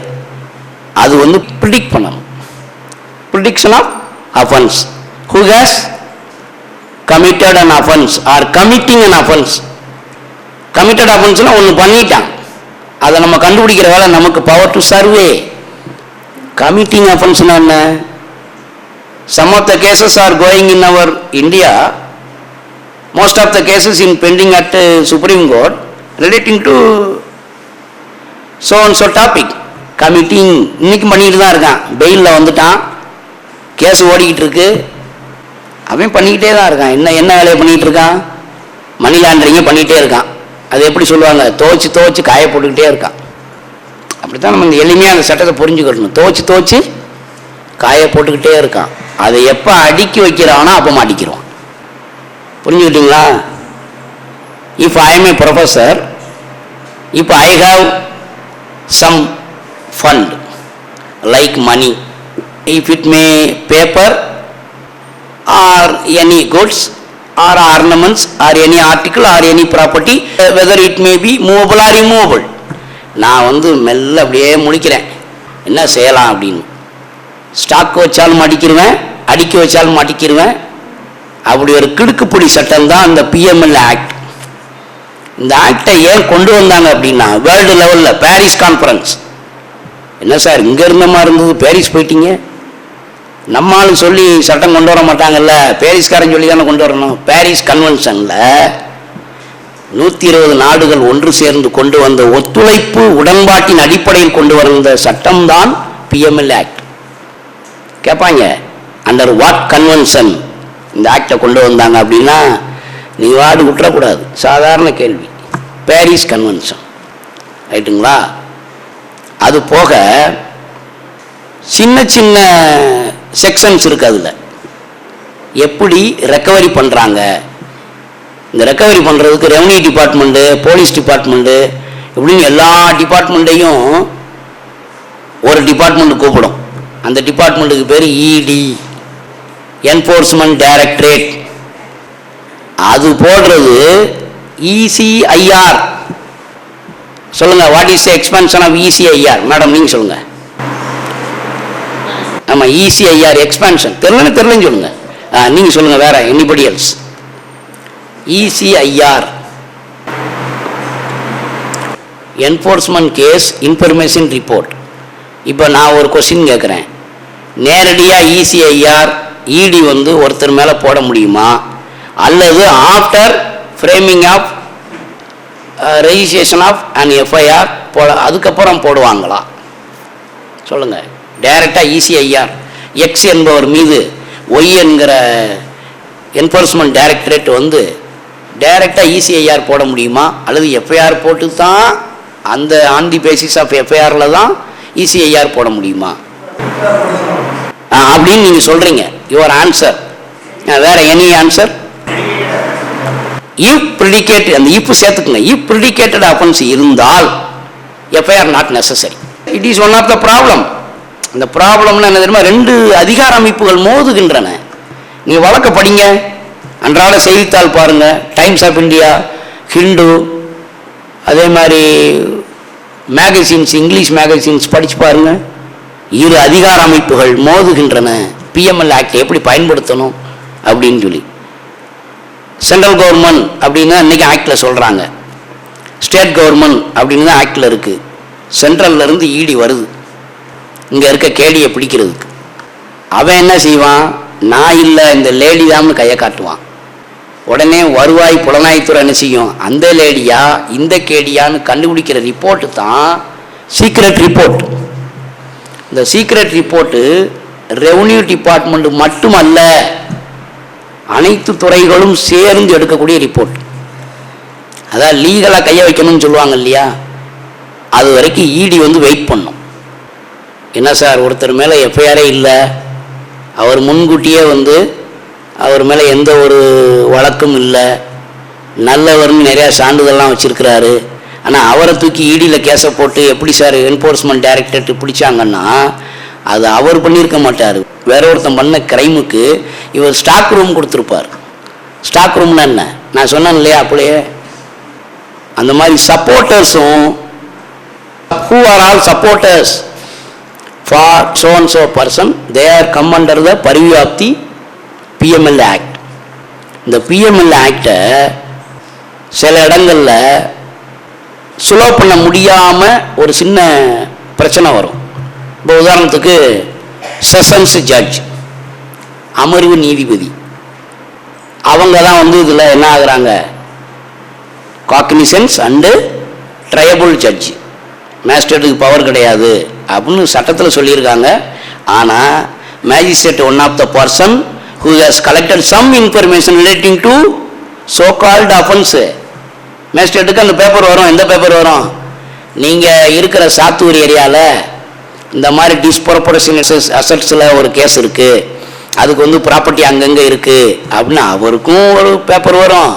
S3: அது வந்து ப்ரிடிக்ட் பண்ணணும். Prediction of offence. Who has committed an offense or committing an offense. committed offense னா ஒன்று பண்ணிட்டான், அதை நம்ம கண்டுபிடிக்கிற வேலை நமக்கு. Power to survey. committing offense னா என்ன? some of the cases are going in our India, most of the cases in pending at Supreme Court relating to so and so topic. committing இன்னைக்கு பண்ணிட்டு தான் இருக்கான். பெயிலில் வந்துட்டான், கேஸ் ஓடிக்கிட்டு இருக்கு, அவன் பண்ணிக்கிட்டே தான் இருக்கான். என்ன வேலையை பண்ணிகிட்டு இருக்கான்? மணி லாண்டரிங்க பண்ணிகிட்டே இருக்கான். அது எப்படி சொல்லுவாங்க? துவச்சி காய போட்டுக்கிட்டே இருக்கான். அப்படி தான் நம்ம இந்த எளிமையாக அந்த சட்டத்தை புரிஞ்சுக்கணும். துவச்சி காய போட்டுக்கிட்டே இருக்கான். அதை எப்போ அடுக்கி வைக்கிறானோ அப்போ மாட்டிக்கிறோம். புரிஞ்சுக்கிட்டீங்களா? If I am a professor, இப்போ I have some fund like money, if it may paper or any goods or ornaments or any article or any property, whether it may be movable or immovable. நான் வந்து மெல்ல அப்படியே முழிக்கிறேன், என்ன செய்யலாம் அப்படின்னு. Stock வச்சாலும் மாட்டிக்கிடுவேன், அடுக்கி வச்சாலும் மாட்டிக்கிடுவேன். அப்படி ஒரு கிடுக்குப்பிடி சட்டம் தான் இந்த பிஎம்எல்ஏ ஆக்ட். இந்த ஆக்டை ஏன் கொண்டு வந்தாங்க அப்படின்னா, வேர்ல்டு லெவலில் பாரிஸ் கான்ஃபரன்ஸ். என்ன சார் இங்கே இருந்த மாதிரி இருந்தது, பாரிஸ் போயிட்டீங்க? நம்மளும் சொல்லி சட்டம் கொண்டு வர மாட்டாங்கல்ல, பாரிஸ்காரன் சொல்லி தானே கொண்டு வரணும். பாரிஸ் கன்வென்ஷனில் 120 நாடுகள் ஒன்று சேர்ந்து கொண்டு வந்த ஒத்துழைப்பு உடன்பாட்டின் அடிப்படையில் கொண்டு வந்த சட்டம் தான் பிஎம்எல்ஏ ஆக்ட். கேட்பாங்க, அண்டர் வாட் கன்வென்ஷன் இந்த ஆக்டை கொண்டு வந்தாங்க அப்படின்னா, நீ வாடு விட்டுறக்கூடாது. சாதாரண கேள்வி. பாரிஸ் கன்வென்ஷன், ரைட்டுங்களா? அது போக சின்ன சின்ன செக்ஷன்ஸ் இருக்குது. அதில் எப்படி ரெக்கவரி பண்ணுறாங்க, இந்த ரெக்கவரி பண்ணுறதுக்கு ரெவன்யூ டிபார்ட்மெண்ட்டு, போலீஸ் டிபார்ட்மெண்ட்டு இப்படின்னு எல்லா டிபார்ட்மெண்ட்டையும் ஒரு டிபார்ட்மெண்ட்டு கூப்பிடும். அந்த டிபார்ட்மெண்ட்டுக்கு பேர் இடி, என்ஃபோர்ஸ்மெண்ட் டைரக்டரேட். அது போடுறது இசிஐஆர். சொல்லுங்கள், what is the expansion of ECIR? Madam நீங்கள் சொல்லுங்கள். ஆமாம், இசிஐஆர் எக்ஸ்பான்ஷன். தெரியலன்னு சொல்லுங்க. நீங்கள் சொல்லுங்கள், வேற anybody else. ECIR enforcement case information report. இப்போ நான் ஒரு கொஸ்டின் கேட்குறேன், நேரடியாக இசிஐஆர் இடி வந்து ஒருத்தர் மேலே போட முடியுமா, அல்லது after framing of registration of and FIR அதுக்கப்புறம் போடுவாங்களா? சொல்லுங்கள். டைரக்டாக இசிஐஆர் எக்ஸ் என்பவர் மீது ஒய் என்கிற என்ஃபோர்ஸ்மெண்ட் டைரக்டரேட் வந்து டைரக்டாக இசிஐஆர் போட முடியுமா, அல்லது எஃப்ஐஆர் போட்டு தான் அந்த ஆன் தி பேசிஸ் ஆஃப் எஃப்ஐஆரில் தான் இசிஐஆர் போட முடியுமா அப்படின்னு நீங்கள் சொல்கிறீங்க. யுவர் ஆன்சர் வேற எனி ஆன்சர்? இஃப் ப்ரிடிகேட், அந்த இஃப் சேர்த்துக்குங்க. இஃப் ப்ரிடிகேட்டட் அஃபென்ஸ் இருந்தால் FIR not necessary. It is one of the problem. இந்த ப்ராப்ளம்னா என்ன தெரியுமா? 2 அதிகார அமைப்புகள் மோதுகின்றன. நீங்கள் வழக்க படிங்க, அன்றாட செய்தித்தாள் பாருங்கள், டைம்ஸ் ஆஃப் இந்தியா, ஹிந்து, அதே மாதிரி மேகசின்ஸ், இங்கிலீஷ் மேகசின்ஸ் படித்து பாருங்கள். 2 அதிகார அமைப்புகள் மோதுகின்றன பிஎம்எல்ஏ ஆக்ட் எப்படி பயன்படுத்தணும் அப்படின்னு சொல்லி. சென்ட்ரல் கவர்மெண்ட் அப்படின்னா இன்றைக்கி ஆக்டில் சொல்கிறாங்க, ஸ்டேட் கவர்மெண்ட் அப்படின்னு தான் ஆக்டில் இருக்குது. சென்ட்ரல்லேருந்து இடி வருது இங்கே இருக்க கேடியை பிடிக்கிறதுக்கு. அவன் என்ன செய்வான்? நான் இல்லை, இந்த லேடி தான்னு கையை காட்டுவான். உடனே வருவாய் புலனாய்த்துறை என்ன செய்யும்? அந்த லேடியா இந்த கேடியான்னு கண்டுபிடிக்கிற ரிப்போர்ட்டு தான் சீக்ரெட் ரிப்போர்ட். இந்த சீக்ரெட் ரிப்போர்ட்டு ரெவன்யூ டிபார்ட்மெண்ட் மட்டுமல்ல, அனைத்து துறைகளும் சேர்ந்து எடுக்கக்கூடிய ரிப்போர்ட். அதான் லீகலாக கையை வைக்கணும்னு சொல்லுவாங்க இல்லையா, அது வரைக்கும் இடி வந்து வெயிட் பண்ணும். என்ன சார், ஒருத்தர் மேலே எஃப்ஐஆரே இல்லை, அவர் முன்கூட்டியே வந்து அவர் மேலே எந்த ஒரு வழக்கும் இல்லை, நல்லவர்னு நிறையா சான்றிதழ்லாம் வச்சுருக்கிறாரு, ஆனால் அவரை தூக்கி இடியில் கேஸை போட்டு எப்படி சார் என்ஃபோர்ஸ்மெண்ட் டைரக்டரேட் பிடிச்சாங்கன்னா அது அவர் பண்ணியிருக்க மாட்டார். வேற ஒருத்தன் பண்ண கிரைமுக்கு இவர் ஸ்டாக் ரூம் கொடுத்துருப்பார். ஸ்டாக் ரூம்னா என்ன, நான் சொன்னேன் இல்லையா அப்படியே, அந்த மாதிரி சப்போர்ட்டர்ஸும், who are all supporters for so and so person, they are come under the purview of the PML Act. இந்த PML ஆக்டை சில இடங்களில் சுலோ பண்ண முடியாமல் ஒரு சின்ன பிரச்சனை வரும். இப்போ உதாரணத்துக்கு செஷன்ஸ் ஜட்ஜ், அமர்வு நீதிபதி, அவங்க தான் வந்து இதில் என்ன ஆகுறாங்க, காக்னிசன்ஸ் அண்டு ட்ரையபிள் ஜட்ஜ். மேஜிஸ்ட்ரேட்டுக்கு பவர் கிடையாது அப்படின்னு சட்டத்தில் சொல்லியிருக்காங்க. ஆனால் magistrate one of the person who has collected some information relating to so called offense. மேஜிஸ்ட்ரேட்டுக்கு அந்த பேப்பர் வரும். எந்த பேப்பர் வரும், நீங்கள் இருக்கிற சாத்தூர் ஏரியாவில் இந்த மாதிரி டிஸ்ப்ரொபோர்ஷனல் அசட்ஸில் ஒரு கேஸ் இருக்குது, அதுக்கு வந்து ப்ராப்பர்ட்டி அங்கங்கே இருக்குது அப்படின்னு அவருக்கும் ஒரு பேப்பர் வரும்.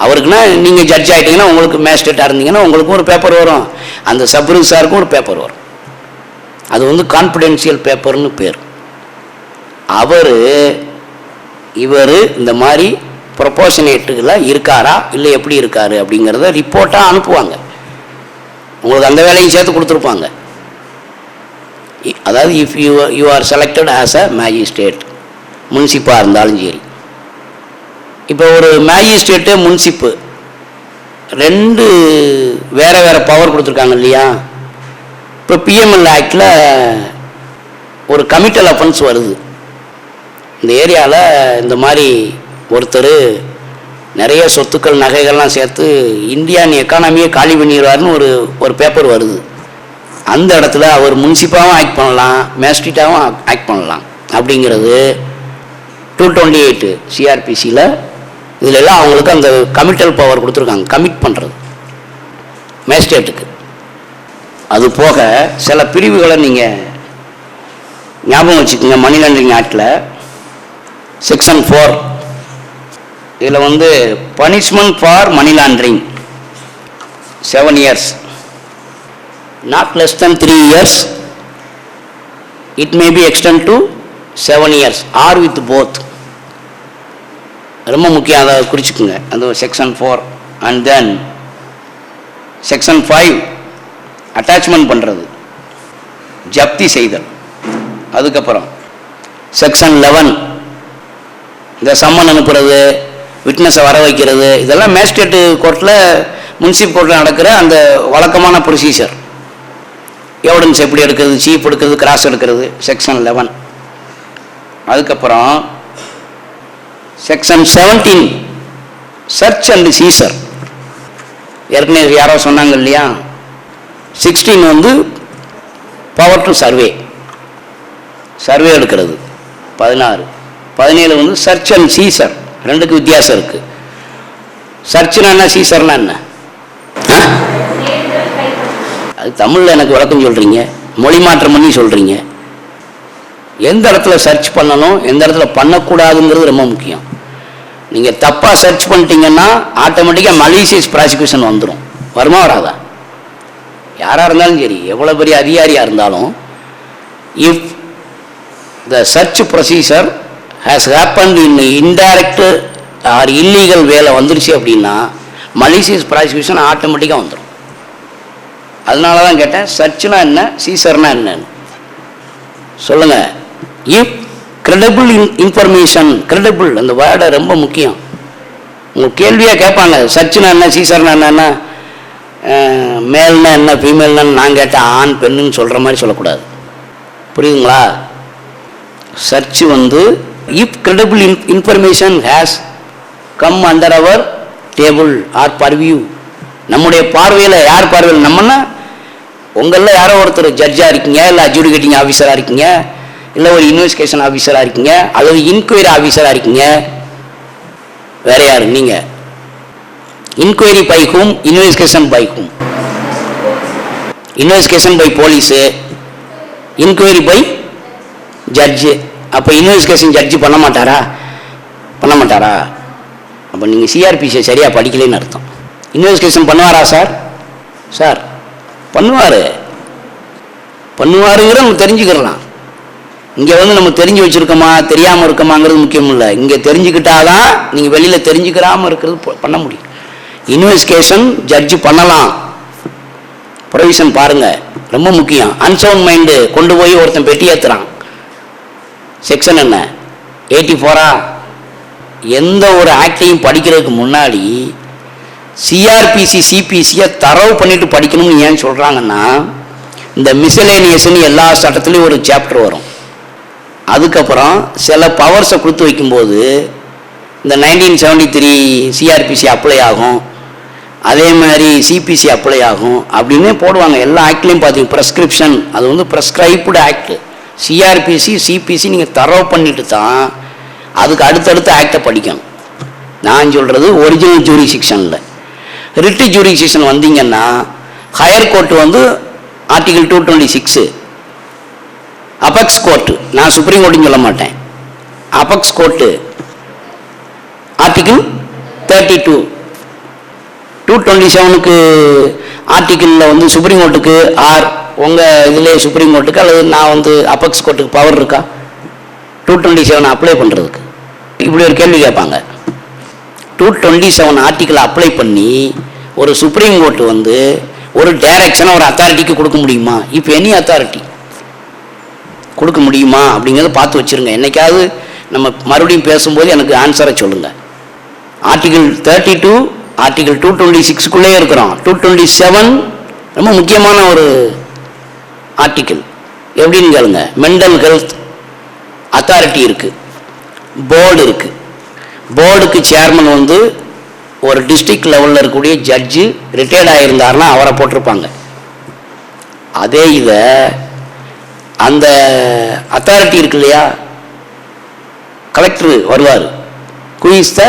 S3: அவருக்குன்னா நீங்கள் ஜட்ஜ் ஆகிட்டீங்கன்னா, உங்களுக்கு மேஜிஸ்ட்ரேட்டாக இருந்தீங்கன்னா உங்களுக்கும் ஒரு பேப்பர் வரும், அந்த சப் ரிஜிஸ்ட்ராருக்கும் ஒரு பேப்பர் வரும். அது வந்து கான்ஃபிடென்ஷியல் பேப்பர்னு பேர். இவர் இந்த மாதிரி ப்ரொபோஷனேட்டுகளை இருக்காரா இல்லை எப்படி இருக்காரு அப்படிங்கிறத ரிப்போர்ட்டாக அனுப்புவாங்க. உங்களுக்கு அந்த வேலையும் சேர்த்து கொடுத்துருப்பாங்க. அதாவது if you are selected as a magistrate, முன்சிப்பாக இருந்தாலும் சரி. இப்போ ஒரு மேஜிஸ்ட்ரேட்டு முன்சிப்பு ரெண்டு வேறு வேறு பவர் கொடுத்துருக்காங்க இல்லையா. இப்போ பிஎம்எல் ஆக்டில் ஒரு கமிட்டல் அஃபென்ஸ் வருது. இந்த ஏரியாவில் இந்த மாதிரி ஒருத்தர் நிறைய சொத்துக்கள் நகைகள்லாம் சேர்த்து இந்தியன் எக்கானமியை காலி பண்ணிடுவார்னு ஒரு பேப்பர் வருது. அந்த இடத்துல அவர் முன்சிப்பாகவும் ஆக்ட் பண்ணலாம், மேஜிஸ்ட்ரேட்டாகவும் ஆக்ட் பண்ணலாம். அப்படிங்கிறது 228 சிஆர்பிசியில் இதில் எல்லாம் அவங்களுக்கு அந்த கமிட்டல் பவர் கொடுத்துருக்காங்க, கமிட் பண்ணுறது மேஜிஸ்ட்ரேட்டுக்கு. அது போக சில பிரிவுகளை நீங்கள் ஞாபகம் வச்சுக்கோங்க. மணி லாண்டரிங் ஆக்டில் செக்ஷன் 4 இதில் வந்து punishment for money laundering 7 years, not less than 3 years, it may be extended to 7 years or with both. ரொம்ப முக்கியம், அதை குறிச்சுக்குங்க. அந்த section 4 and then section 5 attachment பண்ணுறது, ஜப்தி செய்தல். அதுக்கப்புறம் செக்ஷன் 11 இந்த சம்மன் அனுப்புறது, விட்னஸை வர வைக்கிறது. இதெல்லாம் மேஜிஸ்ட்ரேட்டு கோர்ட்டில் முன்சிப் கோர்ட்டில் நடக்கிற அந்த வழக்கமான ப்ரொசீஜர். எவிடன்ஸ் எப்படி எடுக்கிறது, சீப் எடுக்கிறது, கிராஸ் எடுக்கிறது, செக்ஷன் 11. அதுக்கப்புறம் செக்ஷன் 17 சர்ச் அண்ட் சீசர். ஏற்கனவே யாரோ சொன்னாங்க இல்லையா. 16 வந்து பவர் டு சர்வே, சர்வே எடுக்கிறது. 16 வந்து சர்ச் அண்ட் சீசர். ரெண்டுக்கு வித்தியாசம் இருக்கு. சர்ச்னா என்ன, சீசர்னா என்ன? அது தமிழில் எனக்கு விளக்கம் சொல்றீங்க, மொழி மாற்றம் பண்ணி சொல்றீங்க. எந்த இடத்துல சர்ச் பண்ணணும், எந்த இடத்துல பண்ணக்கூடாதுங்கிறது ரொம்ப முக்கியம். நீங்கள் தப்பாக சர்ச் பண்ணிட்டீங்கன்னா ஆட்டோமேட்டிக்காக மலீசியஸ் ப்ராசிக்யூஷன் வந்துடும். வருமா வராதா? யாராக இருந்தாலும் சரி, எவ்வளோ பெரிய அதிகாரியாக இருந்தாலும், if the church procedure has happened in indirect R illegal வேலை வந்துருச்சு அப்படின்னா மலீசியஸ் ப்ராசிக்யூஷன் ஆட்டோமேட்டிக்காக வந்துடும். அதனால தான் கேட்டேன், சர்ச்னா என்ன, சீசர்னா என்னன்னு சொல்லுங்கள். இஃப் கிரெடிபிள் இன்ஃபர்மேஷன், கிரெடிபிள் அந்த வேர்டை ரொம்ப முக்கியம். உங்கள் கேள்வியாக கேட்பாங்க, சர்ச்னா என்ன, சீசர்னா என்னன்னா, மேல்னா என்ன, ஃபீமேல்னா நான் கேட்டேன் ஆண் பெண்ணுன்னு சொல்கிற மாதிரி சொல்லக்கூடாது. புரியுதுங்களா? சர்ச் வந்து if credible information has come under our table or purview, நம்முடைய பார்வையில், யார் பார்வையில், நம்மன்னா உங்களில் யாரோ ஒருத்தர் ஜட்ஜாக இருக்கீங்க, இல்லை அட்ஜுடிகேட்டிங் ஆஃபீஸராக இருக்கீங்க, இல்லை ஒரு இன்வெஸ்டிகேஷன் ஆஃபீஸராக இருக்கீங்க, அல்லது இன்கொயரி ஆஃபீஸராக இருக்கீங்க. வேற யாரு நீங்க? Inquiry by whom, investigation by whom? Investigation by police, inquiry by judge. அப்போ இன்வெஸ்டிகேஷன் ஜட்ஜு பண்ண மாட்டாரா? அப்போ நீங்கள் சிஆர்பிசியை சரியாக படிக்கலைன்னு அர்த்தம். இன்வெஸ்டிகேஷன் பண்ணுவாரா சார்? சார் பண்ணுவாருங்கிற நம்ம தெரிஞ்சுக்கிறலாம். இங்கே நம்ம தெரிஞ்சு வச்சுருக்கோமா தெரியாமல் இருக்கோமாங்கிறது முக்கியம் இல்லை. இங்கே தெரிஞ்சுக்கிட்டாதான் நீங்கள் வெளியில் தெரிஞ்சுக்கிறாமல் இருக்கிறது பண்ண முடியும். இன்வெஸ்டிகேஷன் ஜட்ஜு பண்ணலாம். ப்ரொவிஷன் பாருங்கள், ரொம்ப முக்கியம். அன்சவுண்ட் மைண்டு கொண்டு போய் ஒருத்தன் பெட்டி ஏற்றுறான். செக்ஷன் என்ன? 84. எந்த ஒரு ஆக்டையும் படிக்கிறதுக்கு முன்னாடி சிஆர்பிசி சிபிசியை தரவு பண்ணிட்டு படிக்கணும்னு ஏன் சொல்கிறாங்கன்னா, இந்த மிசலேனியஸ்ன்னு எல்லா சட்டத்துலேயும் ஒரு சாப்டர் வரும். அதுக்கப்புறம் சில பவர்ஸை கொடுத்து வைக்கும்போது இந்த 1973 சிஆர்பிசி அப்ளை ஆகும், அதே மாதிரி சிபிசி அப்ளை ஆகும் அப்படின்னு போடுவாங்க. எல்லா ஆக்ட்லேயும் பார்த்தீங்க ப்ரெஸ்கிரிப்ஷன், அது ப்ரெஸ்கிரைப்டு ஆக்ட். சிஆர்பிசி சிபிசி நீங்கள் தரவு பண்ணிட்டு தான் அதுக்கு அடுத்தடுத்த ஆக்டை படிக்கணும். நான் சொல்கிறது ஒரிஜினல் ஜூரிஸ்டிக்ஷனில். ரிட்டு ஜூரிஸ்டிக்ஷன் வந்தீங்கன்னா higher court article 226, apex court, நான் சுப்ரீம் கோர்ட்டுன்னு சொல்ல மாட்டேன், அபெக்ஸ் கோர்ட்டு ஆர்டிகிள் 32. 227க்கு ஆர்டிகிளில் சுப்ரீம் கோர்ட்டுக்கு ஆர் உங்கள் இதிலே சுப்ரீம் கோர்ட்டுக்கு அல்லது நான் அபெக்ஸ் கோர்ட்டுக்கு பவர் இருக்கா 227 அப்ளை பண்ணுறதுக்கு? இப்படி ஒரு கேள்வி கேட்பாங்க. 227 ஆர்டிகிள் அப்ளை பண்ணி ஒரு சுப்ரீம் கோர்ட்டு ஒரு டைரக்ஷனை ஒரு அத்தாரிட்டிக்கு கொடுக்க முடியுமா? இப்போ எனி அத்தாரிட்டி கொடுக்க முடியுமா அப்படிங்கிறத பார்த்து வச்சுருங்க. என்னைக்காவது நம்ம மறுபடியும் பேசும்போது எனக்கு ஆன்சரை சொல்லுங்கள். ஆர்டிகிள் 32 ஆர்டிகிள் 226க்குள்ளே இருக்கிறோம். 227 ரொம்ப முக்கியமான ஒரு ஆர்டிகிள். எப்படின்னு கேளுங்க. மென்டல் ஹெல்த் அத்தாரிட்டி இருக்குது, போர்டு இருக்குது. போர்டுக்கு சேர்மன் ஒரு டிஸ்ட்ரிக்ட் லெவலில் இருக்கக்கூடிய ஜட்ஜு ரிட்டையர்ட் ஆகியிருந்தாருன்னா அவரை போட்டிருப்பாங்க. அதே இதை அந்த அத்தாரிட்டி இருக்கு இல்லையா, கலெக்டர் வருவார். Who is the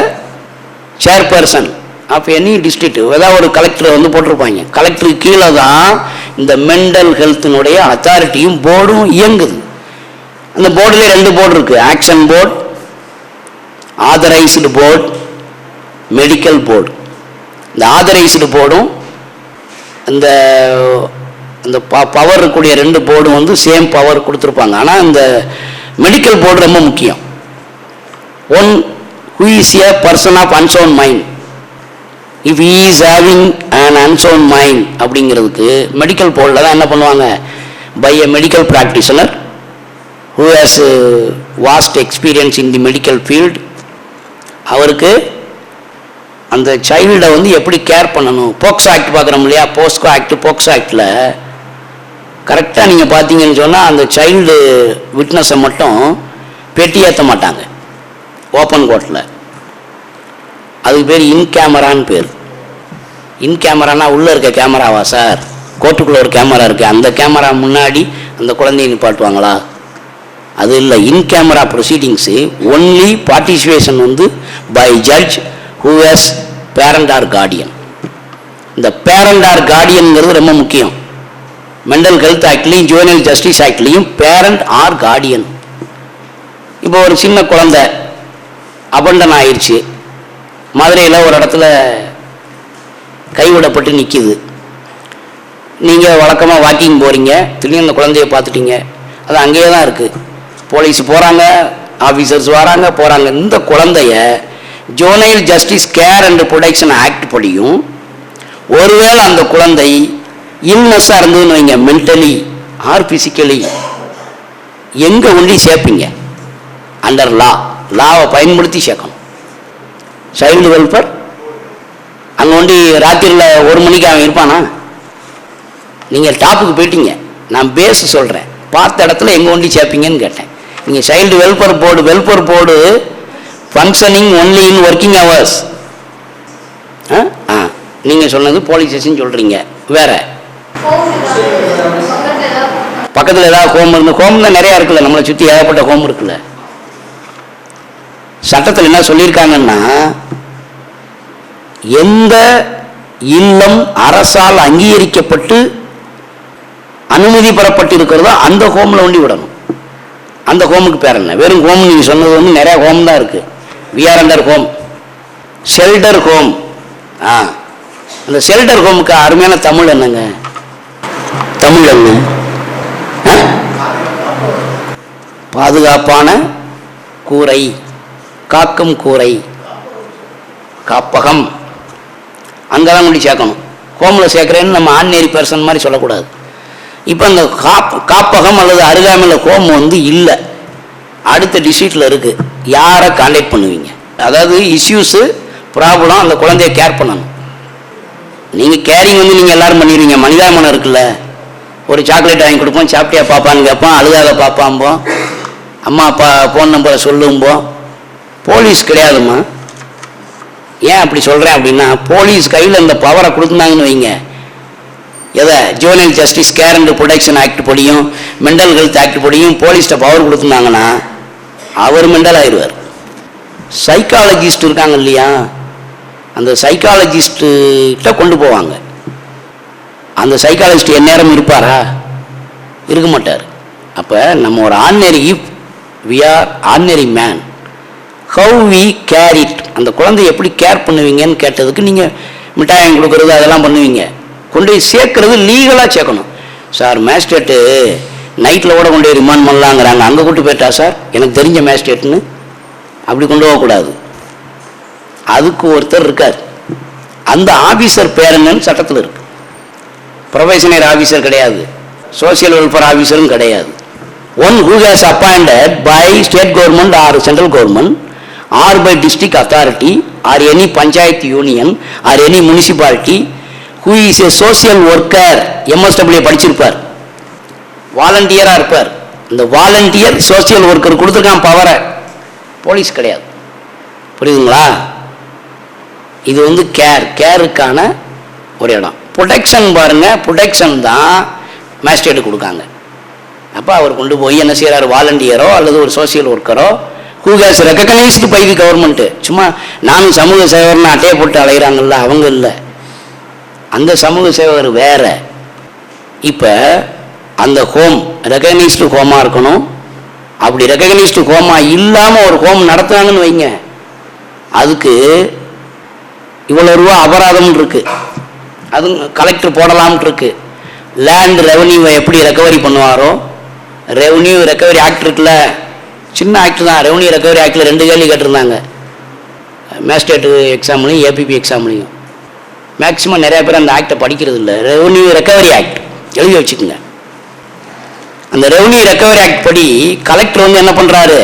S3: chairperson of any district, ஏதாவது ஒரு கலெக்டர் போட்டிருப்பாங்க. கலெக்டருக்கு கீழே தான் இந்த மென்டல் ஹெல்த்தினுடைய அத்தாரிட்டியும் போர்டும் இயங்குது. அந்த போர்டில் 2 போர்டு இருக்குது, action board, authorised board, medical board. இந்த ஆதரைஸ்டு போர்டும் இந்த இந்த பவர் இருக்கக்கூடிய 2 போர்டும் சேம் பவர் கொடுத்துருப்பாங்க. ஆனால் இந்த மெடிக்கல் போர்டு ரொம்ப முக்கியம். One who is a person of unsound mind, if he is having an unsound mind அப்படிங்கிறதுக்கு மெடிக்கல் போர்டில் தான் என்ன பண்ணுவாங்க, by a medical practitioner who has vast experience in the medical field, அவருக்கு அந்த சைல்டை எப்படி கேர் பண்ணணும். போக்சோ ஆக்ட் பார்க்குறோம் இல்லையா, போஸ்கோ ஆக்ட், போக்சோ ஆக்டில் கரெக்டாக நீங்கள் பார்த்தீங்கன்னு சொன்னால் அந்த சைல்டு விட்னஸை மட்டும் பெட்டி ஏற்ற மாட்டாங்க ஓப்பன் கோர்ட்டில். அதுக்கு பேர் இன் கேமரான்னு பேர். இன் கேமரானா உள்ளே இருக்க கேமராவா சார்? கோர்ட்டுக்குள்ளே ஒரு கேமரா இருக்குது, அந்த கேமரா முன்னாடி அந்த குழந்தையை நிப்பாட்டுவாங்களா? அது இல்லை. In camera proceedings only participation by judge who has parent or guardian. இந்த பேரண்ட் ஆர் கார்டியன்ங்கிறது ரொம்ப முக்கியம். மென்டல் ஹெல்த் ஆக்ட்லையும் ஜுவனைல் ஜஸ்டிஸ் ஆக்ட்லையும் பேரண்ட் ஆர் கார்டியன். இப்போ ஒரு சின்ன குழந்தை அபண்டன் ஆயிடுச்சு, மதுரையில் ஒரு இடத்துல கைவிடப்பட்டு நிற்கிது. நீங்கள் வழக்கமாக வாக்கிங் போகிறீங்க, திடீர்னு அந்த குழந்தைய பார்த்துட்டீங்க, அது அங்கேயே தான் இருக்குது. போலீஸ் போகிறாங்க, ஆஃபீஸர்ஸ் வராங்க போகிறாங்க. இந்த குழந்தைய juvenile justice care and protection act படியும் ஒருவேளை அந்த குழந்தை இல்னஸாக இருந்ததுன்னு வைங்க, மென்டலி ஆர் ஃபிசிக்கலி, எங்கே ஒன்றி சேர்ப்பீங்க? அண்டர் லாவை பயன்படுத்தி சேர்க்கணும். சைல்டு வெல்ஃபேர் அங்கே ஒண்டி ராத்திரியில் 1 மணிக்கு அவன் இருப்பானா? நீங்கள் டாப்புக்கு போயிட்டீங்க, நான் பேஸ் சொல்கிறேன். பார்த்த இடத்துல எங்கே ஒண்டி சேர்ப்பீங்கன்னு கேட்டேன். நீங்கள் child welfare board functioning only in working hours. நீங்கள் சொன்னது போலீஸ் ஸ்டேஷன் சொல்கிறீங்க. வேற பக்கத்தில் ஏதாவது ஹோம் இருந்து, ஹோம் தான் நிறையா இருக்குல்ல, நம்மளை சுற்றி ஏகப்பட்ட ஹோம் இருக்குல்ல. சட்டத்தில் என்ன சொல்லியிருக்காங்கன்னா, எந்த இல்லம் அரசால் அங்கீகரிக்கப்பட்டு அனுமதி பெறப்பட்டு இருக்கிறதோ அந்த ஹோமில் ஒண்டி விடணும். அந்த ஹோமுக்கு பேர் என்ன? வெறும் ஹோம் நீங்கள் சொன்னது வந்து நிறைய ஹோம் தான் இருக்கு. We are under home, shelter home. அந்த ஷெல்டர் ஹோமுக்கு அருமையான தமிழ் என்னங்க? தமிழ் என்ன? பாதுகாப்பான கூரை, காக்கும் கூரை, காப்பகம். அங்கதான் கொண்டு சேர்க்கணும். ஹோமில் சேர்க்கிறேன்னு நம்ம ஆர்டினரி பர்சன் மாதிரி சொல்லக்கூடாது. இப்போ அந்த காப்பகம் அல்லது அருகாமையில் ஹோம் வந்து இல்லை, அடுத்த டிஸ்ட்ரிக்டில் இருக்கு. யாரை கான்டாக்ட் பண்ணுவீங்க? அதாவது இஷ்யூஸு ப்ராப்ளம், அந்த குழந்தைய கேர் பண்ணணும். நீங்கள் கேரிங் வந்து நீங்கள் எல்லாரும் பண்ணிடுவீங்க. மனிதாமனம் இருக்குல்ல, ஒரு சாக்லேட் வாங்கி கொடுப்போம், சாப்பிட்டியா பாப்பான்னு கேட்போம், அழுகாத பாப்பாம்போம், அம்மா அப்பா ஃபோன் நம்பரை சொல்லும்போம். போலீஸ் கிடையாதுமா. ஏன் அப்படி சொல்கிறேன் அப்படின்னா, போலீஸ் கையில் இந்த பவரை கொடுத்துருந்தாங்கன்னு வைங்க, எதை juvenile justice care and protection act படியும், மென்டல் ஹெல்த் ஆக்ட் படியும் போலீஸ்கிட்ட பவர் கொடுத்துருந்தாங்கன்னா அவர் மென்டல் ஆயிடுவார். சைக்காலஜிஸ்ட் இருக்காங்க இல்லையா, அந்த சைக்காலஜிஸ்ட்ட கொண்டு போவாங்க. அந்த சைக்காலஜிஸ்ட் எந்நேரம் இருப்பாரா? இருக்க மாட்டார். அப்போ நம்ம ஒரு ordinary, we are ordinary man, how we care it. அந்த குழந்தைய எப்படி கேர் பண்ணுவீங்கன்னு கேட்டதுக்கு நீங்கள் மிட்டாய் வாங்கி கொடுக்குறது அதெல்லாம் பண்ணுவீங்க. கொண்டு போய் சேர்க்கறது லீகலாக சேர்க்கணும். சார் மேஜிஸ்ட்ரேட்டு நைட்டில் கூட கொண்டு போய் ரிமாண்ட் பண்ணலாங்கிறாங்க, அங்கே கூட்டு போயிட்டா சார் எனக்கு தெரிஞ்ச மேஜிஸ்ட்ரேட்டுன்னு, அப்படி கொண்டு போகக்கூடாது. அதுக்கு ஒருத்தர் இருக்கார். அந்த ஆஃபீஸர் பேர் என்னன்னு சட்டத்தில் இருக்கு. ப்ரொபேஷனரி ஆஃபீஸர் கிடையாது, சோசியல் வெல்ஃபேர் ஆஃபீஸரும் கிடையாது. One who has appointed by state government or central government or by district authority or any panchayat union or any municipality who is a social worker, MSW படிச்சிருப்பார், வாலண்டியராக இருப்பார். இந்த வாலண்டியர் சோசியல் ஒர்க்கர் கொடுத்துருக்கான் பவரை, police கிடையாது. புரியுதுங்களா? இது வந்து கேருக்கான ஒரு இடம். ப்ரொடெக்ஷன் பாருங்க, ப்ரொடெக்ஷன் தான் மேஜிஸ்ட்ரேட் கொடுக்காங்க. அப்போ அவர் கொண்டு போய் என்ன செய்கிறார்? வாலண்டியரோ அல்லது ஒரு சோசியல் ஒர்க்கரோ who has recognised by the government. சும்மா நானும் சமூக சேவகர்னு அட்டையை போட்டு அலைகிறாங்கல்ல, அவங்க இல்லை, அந்த சமூக சேவகர் வேற. இப்போ அந்த ஹோம் ரெகக்னைஸ்டு ஹோமாக இருக்கணும். அப்படி ரெகக்னைஸ்டு ஹோமாக இல்லாமல் ஒரு ஹோம் நடத்துனாங்கன்னு வைங்க, அதுக்கு இவ்வளோ ரூபா அபராதம் இருக்கு, அது கலெக்டர் போடலாம்னு இருக்கு. லேண்ட் ரெவன்யூவை எப்படி ரெக்கவரி பண்ணுவாரோ, ரெவன்யூ ரெக்கவரி ஆக்ட் இருக்குல்ல, சின்ன ஆக்ட் தான். ரெவன்யூ ரெக்கவரி ஆக்டில் 2 கேள்வி கேட்டிருந்தாங்க, மேஜிஸ்ட்ரேட் எக்ஸாம்லையும் ஏபிபி எக்ஸாம்லையும். மேக்சிமம் நிறைய பேர் அந்த ஆக்டை படிக்கிறது இல்லை. ரெவன்யூ ரெக்கவரி ஆக்ட் எழுதி வச்சுக்கோங்க. அந்த ரெவன்யூ ரெக்கவரி ஆக்ட் படி கலெக்டர் வந்து என்ன பண்ணுறாரு,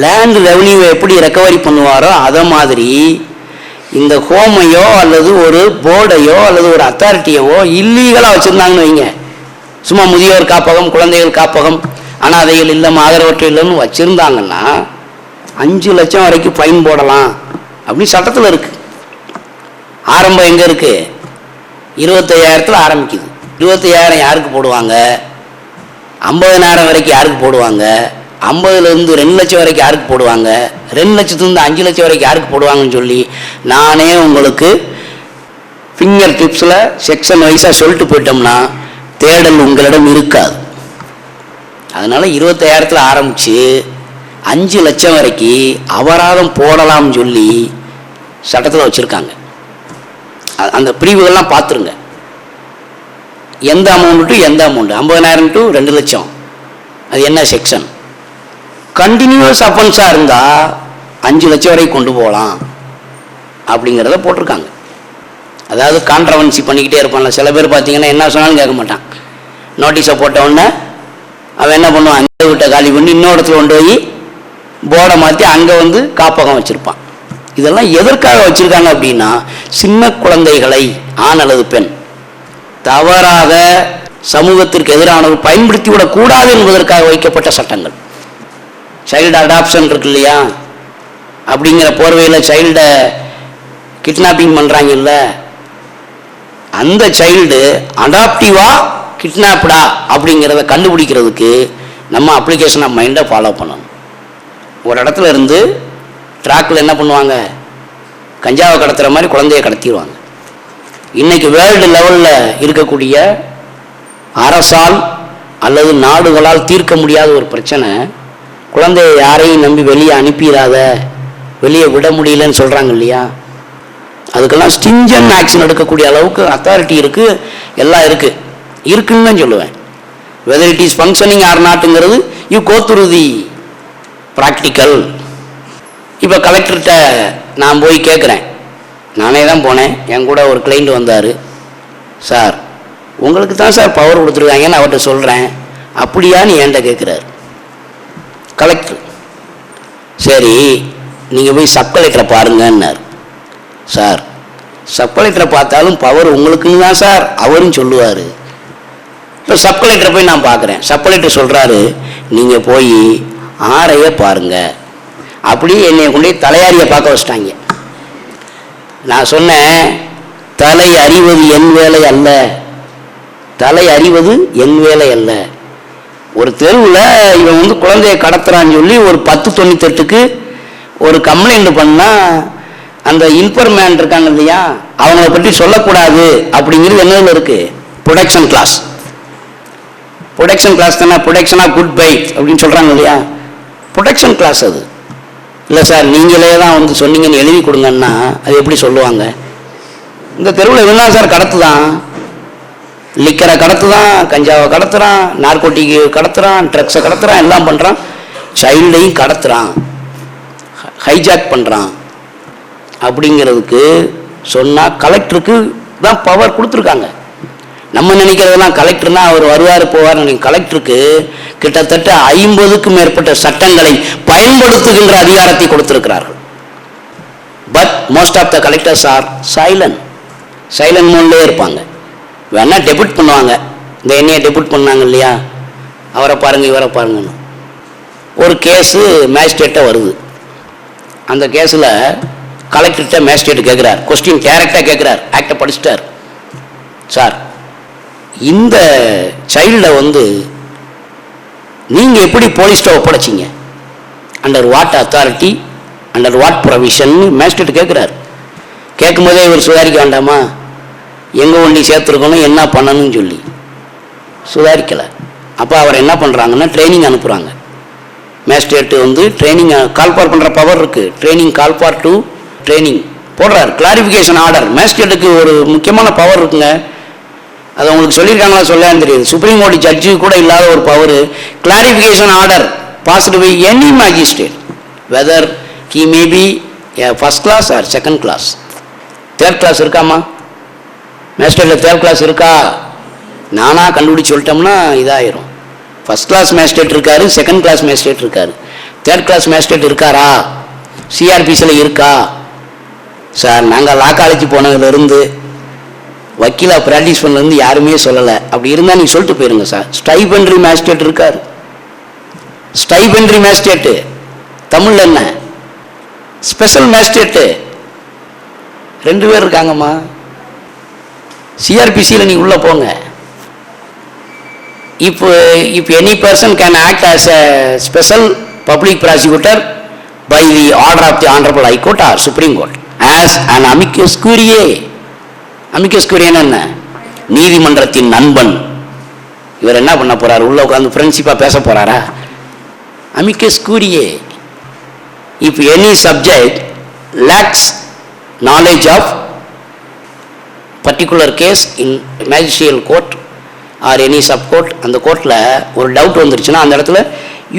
S3: லேண்ட் ரெவன்யூவை எப்படி ரெக்கவரி பண்ணுவாரோ அதை மாதிரி இந்த ஹோமையோ அல்லது ஒரு போர்டையோ அல்லது ஒரு அத்தாரிட்டியவோ இல்லீகலாக வச்சுருந்தாங்கன்னு வைங்க, சும்மா முதியோர் காப்பகம், குழந்தைகள் காப்பகம், அனாதைகள் இல்லம், ஆதரவற்ற இல்லம்னு வச்சுருந்தாங்கன்னா 5 லட்சம் வரைக்கும் ஃபைன் போடலாம் அப்படின்னு சட்டத்தில் இருக்குது. ஆரம்பம் எங்கே இருக்குது? 25,000 ஆரம்பிக்குது. 25,000 யாருக்கு போடுவாங்க? 50,000 வரைக்கும் யாருக்கு போடுவாங்க? 50லேருந்து 2 லட்சம் வரைக்கும் யாருக்கு போடுவாங்க? 2 லட்சத்துலேருந்து 5 லட்சம் வரைக்கும் யாருக்கு போடுவாங்கன்னு சொல்லி நானே உங்களுக்கு ஃபிங்கர் டிப்ஸில் செக்ஷன் வைஸாக சொல்லிட்டு போயிட்டோம்னா தேடல் உங்களிடம் இருக்காது. அதனால் 25,000 ஆரம்பித்து 5 லட்சம் வரைக்கும் அபராதம் போடலாம்னு சொல்லி சட்டத்தில் வச்சுருக்காங்க. அந்த பிரிவுகள்லாம் பார்த்துருங்க. எந்த அமௌண்ட் டு எந்த அமௌண்ட், 50,000 டு 2 லட்சம், அது என்ன செக்ஷன். கண்டினியூஸ் அஃபென்ஸாக இருந்தால் 5 லட்சம் வரைக்கும் கொண்டு போகலாம் அப்படிங்கிறத போட்டிருக்காங்க. அதாவது கான்ட்ரவன்சி பண்ணிக்கிட்டே இருப்பான்ல, சில பேர் பார்த்தீங்கன்னா என்ன சொன்னாலும் கேட்க மாட்டான். நோட்டீஸை போட்ட உடனே அவன் என்ன பண்ணுவான், அந்த வீட்டை காலி பண்ணி இன்னொரு இடத்துல கொண்டு போய் போர்டை மாற்றி அங்கே வந்து காப்பகம் வச்சுருப்பான். இதெல்லாம் எதற்காக வச்சுருக்காங்க அப்படின்னா, சின்ன குழந்தைகளை ஆண் அல்லது பெண் தவறாக சமூகத்திற்கு எதிரானது பயன்படுத்தி விடக்கூடாது என்பதற்காக வைக்கப்பட்ட சட்டங்கள். சைல்டு அடாப்ஷன் இருக்கு இல்லையா, அப்படிங்கிற போர்வையில் சைல்டை கிட்னாப்பிங் பண்ணுறாங்க இல்லை, அந்த சைல்டு அடாப்டிவா கிட்னாப்டா அப்படிங்கிறத கண்டுபிடிக்கிறதுக்கு நம்ம அப்ளிகேஷன் ஆஃப் மைண்டை ஃபாலோ பண்ணணும். ஒரு இடத்துல இருந்து ட்ராக்கில் என்ன பண்ணுவாங்க, கஞ்சாவை கடத்துகிற மாதிரி குழந்தைய கடத்திடுவாங்க. இன்றைக்கி வேர்ல்டு லெவலில் இருக்கக்கூடிய அரசால் அல்லது நாடுகளால் தீர்க்க முடியாத ஒரு பிரச்சனை, குழந்தைய யாரையும் நம்பி வெளியே அனுப்பிடாத, வெளியே விட முடியலன்னு சொல்கிறாங்க இல்லையா. அதுக்கெல்லாம் ஸ்டிஞ்சன் ஆக்ஷன் எடுக்கக்கூடிய அளவுக்கு அத்தாரிட்டி இருக்குது, எல்லாம் இருக்குன்னு தான் சொல்லுவேன். Whether it is functioning or நாட்டுங்கிறது you go through the practical. இப்போ கலெக்டர்கிட்ட நான் போய் கேட்குறேன், நானே தான் போனேன், என் கூட ஒரு கிளைண்ட் வந்தார். சார் உங்களுக்கு தான் சார் பவர் கொடுத்துருக்காங்கன்னு அவர்கிட்ட சொல்கிறேன், அப்படியான்னு என்கிட்ட கேட்குறாரு கலெக்டர். சரி நீங்கள் போய் சப் கலெக்டரை பாருங்கன்னார். சார் சப் கலெக்டரை பார்த்தாலும் பவர் உங்களுக்குன்னு தான் சார் அவரும் சொல்லுவார். இப்போ சப் கலெக்டரை போய் நான் பார்க்குறேன். சப் கலெக்டர் சொல்கிறாரு, நீங்கள் போய் ஆரையை பாருங்கள். அப்படியே என்னை கொண்டு தலையாரியை பார்க்க வச்சிட்டாங்க. நான் சொன்னேன், தலை அறிவது என் வேலை அல்ல, தலை அறிவது என் வேலை அல்ல. ஒரு தெருவில் இவன் குழந்தைய கடத்துறான்னு சொல்லி ஒரு 1098க்கு ஒரு கம்ப்ளைண்ட் பண்ணால் அந்த இன்ஃபர்மேன் இருக்காங்க இல்லையா, அவங்கள பற்றி சொல்லக்கூடாது அப்படிங்கிறது என்னதுல இருக்குது, ப்ரொடெக்ஷன் கிளாஸ். ப்ரொடெக்ஷன் கிளாஸ் தானே, ப்ரொடெக்ஷன் ஆஃப் குட் பைட் அப்படின்னு சொல்கிறாங்க இல்லையா, ப்ரொடெக்ஷன் கிளாஸ் அது. இல்லை சார் நீங்களே தான் சொன்னீங்கன்னு எழுதி கொடுங்கன்னா அது எப்படி சொல்லுவாங்க. இந்த தெருவில் என்ன சார் கடத்து தான், லிக்கரை கடத்து தான், கஞ்சாவை கடத்துகிறான், நார்கோட்டிக்கு கடத்துகிறான், ட்ரக்ஸை கடத்துகிறான், எல்லாம் பண்ணுறான், சைல்டையும் கடத்துகிறான், ஹைஜாக் பண்ணுறான். அப்படிங்கிறதுக்கு சொன்னால் கலெக்டருக்கு தான் பவர் கொடுத்துருக்காங்க. நம்ம நினைக்கிறதெல்லாம் கலெக்டர்னா அவர் வருவார் போவார் நினைக்க, கலெக்டருக்கு கிட்டத்தட்ட 50க்கும் மேற்பட்ட சட்டங்களை பயன்படுத்துகின்ற அதிகாரத்தை கொடுத்திருக்கிறார்கள். But most of the collectors are silent மோட்லேயே இருப்பாங்க. வேணா டெபியூட் பண்ணுவாங்க, இந்த என்னையை டெபியூட் பண்ணாங்க இல்லையா, அவரை பாருங்க இவரை பாருங்கன்னு. ஒரு கேஸு மேஜிஸ்ட்ரேட்டை வருது. அந்த கேஸில் கலெக்டர்கிட்ட மேஜிஸ்ட்ரேட் கேட்குறார், கொஸ்டின் டேரெக்டாக கேட்குறார், ஆக்டை படிச்சுட்டார். சார் இந்த சைல்டை நீங்கள் எப்படி போலீஸ்கிட்ட ஒப்படைச்சிங்க, under what authority, under what provision magistrate கேட்குறாரு. கேட்கும்போதே இவர் சுதாரிக்க வேண்டாமா, எங்கே ஒண்டி சேர்த்துருக்கணும் என்ன பண்ணணும்னு சொல்லி சுதாரிக்கலை. அப்போ அவர் என்ன பண்ணுறாங்கன்னா ட்ரைனிங் அனுப்புகிறாங்க. மேஜிஸ்ட்ரேட்டு ட்ரைனிங் கால்பார் பண்ணுற பவர் இருக்குது, ட்ரைனிங் கால்பார் டு ட்ரைனிங் போடுறார். கிளாரிஃபிகேஷன் ஆர்டர், மேஜிஸ்ட்ரேட்டுக்கு ஒரு முக்கியமான பவர் இருக்குங்க, அதை உங்களுக்கு சொல்லியிருக்காங்களா சொல்லான்னு தெரியுது. சுப்ரீம் கோர்ட் ஜட்ஜு கூட இல்லாத ஒரு power, clarification order passed by any magistrate whether he may be first class or second class. Third class இருக்காமா மேஜிஸ்ட்ரேட்டில், தேர்ட் கிளாஸ் இருக்கா, நானாக கண்டுபிடிச்சி சொல்லிட்டோம்னா இதாயிரும். ஃபர்ஸ்ட் கிளாஸ் மேஜிஸ்ட்ரேட் இருக்காரு, செகண்ட் கிளாஸ் மேஜிஸ்ட்ரேட் இருக்காரு, தேர்ட் கிளாஸ் மேஜிஸ்ட்ரேட் இருக்காரா, சிஆர்பிசியில் இருக்கா. சார் நாங்கள் லா காலேஜ் போனதுலேருந்து வக்கீலாக ப்ராக்டிஸ் பண்ணலேருந்து யாருமே சொல்லலை. அப்படி இருந்தால் நீங்கள் சொல்லிட்டு போயிருங்க சார். ஸ்டைபெண்ட்ரி மேஜிஸ்ட்ரேட் இருக்கார், ஸ்டைபெண்ட்ரி மேஜிஸ்ட்ரேட்டு தமிழில் என்ன, ஸ்பெஷல் மேஜிஸ்ட்ரேட்டு 2 பேர் இருக்காங்கம்மா. சிஆர்பிசியில் நீங்கள் உள்ளே போங்க. இப்போ any person can act as a special public prosecutor by the order of the honourable high court or supreme court as an amicus curiae. Amicus கூரியன் என்ன, நீதிமன்றத்தின் நண்பன். இவர் என்ன பண்ண போறாரு, உள்ள உட்காந்து ஃப்ரெண்ட்ஷிப்பாக பேச போறாரா, amicus curiae. If any subject lacks knowledge of particular case in magisterial court or any sub court, அந்த கோர்ட்டில் ஒரு டவுட் வந்துருச்சுன்னா அந்த இடத்துல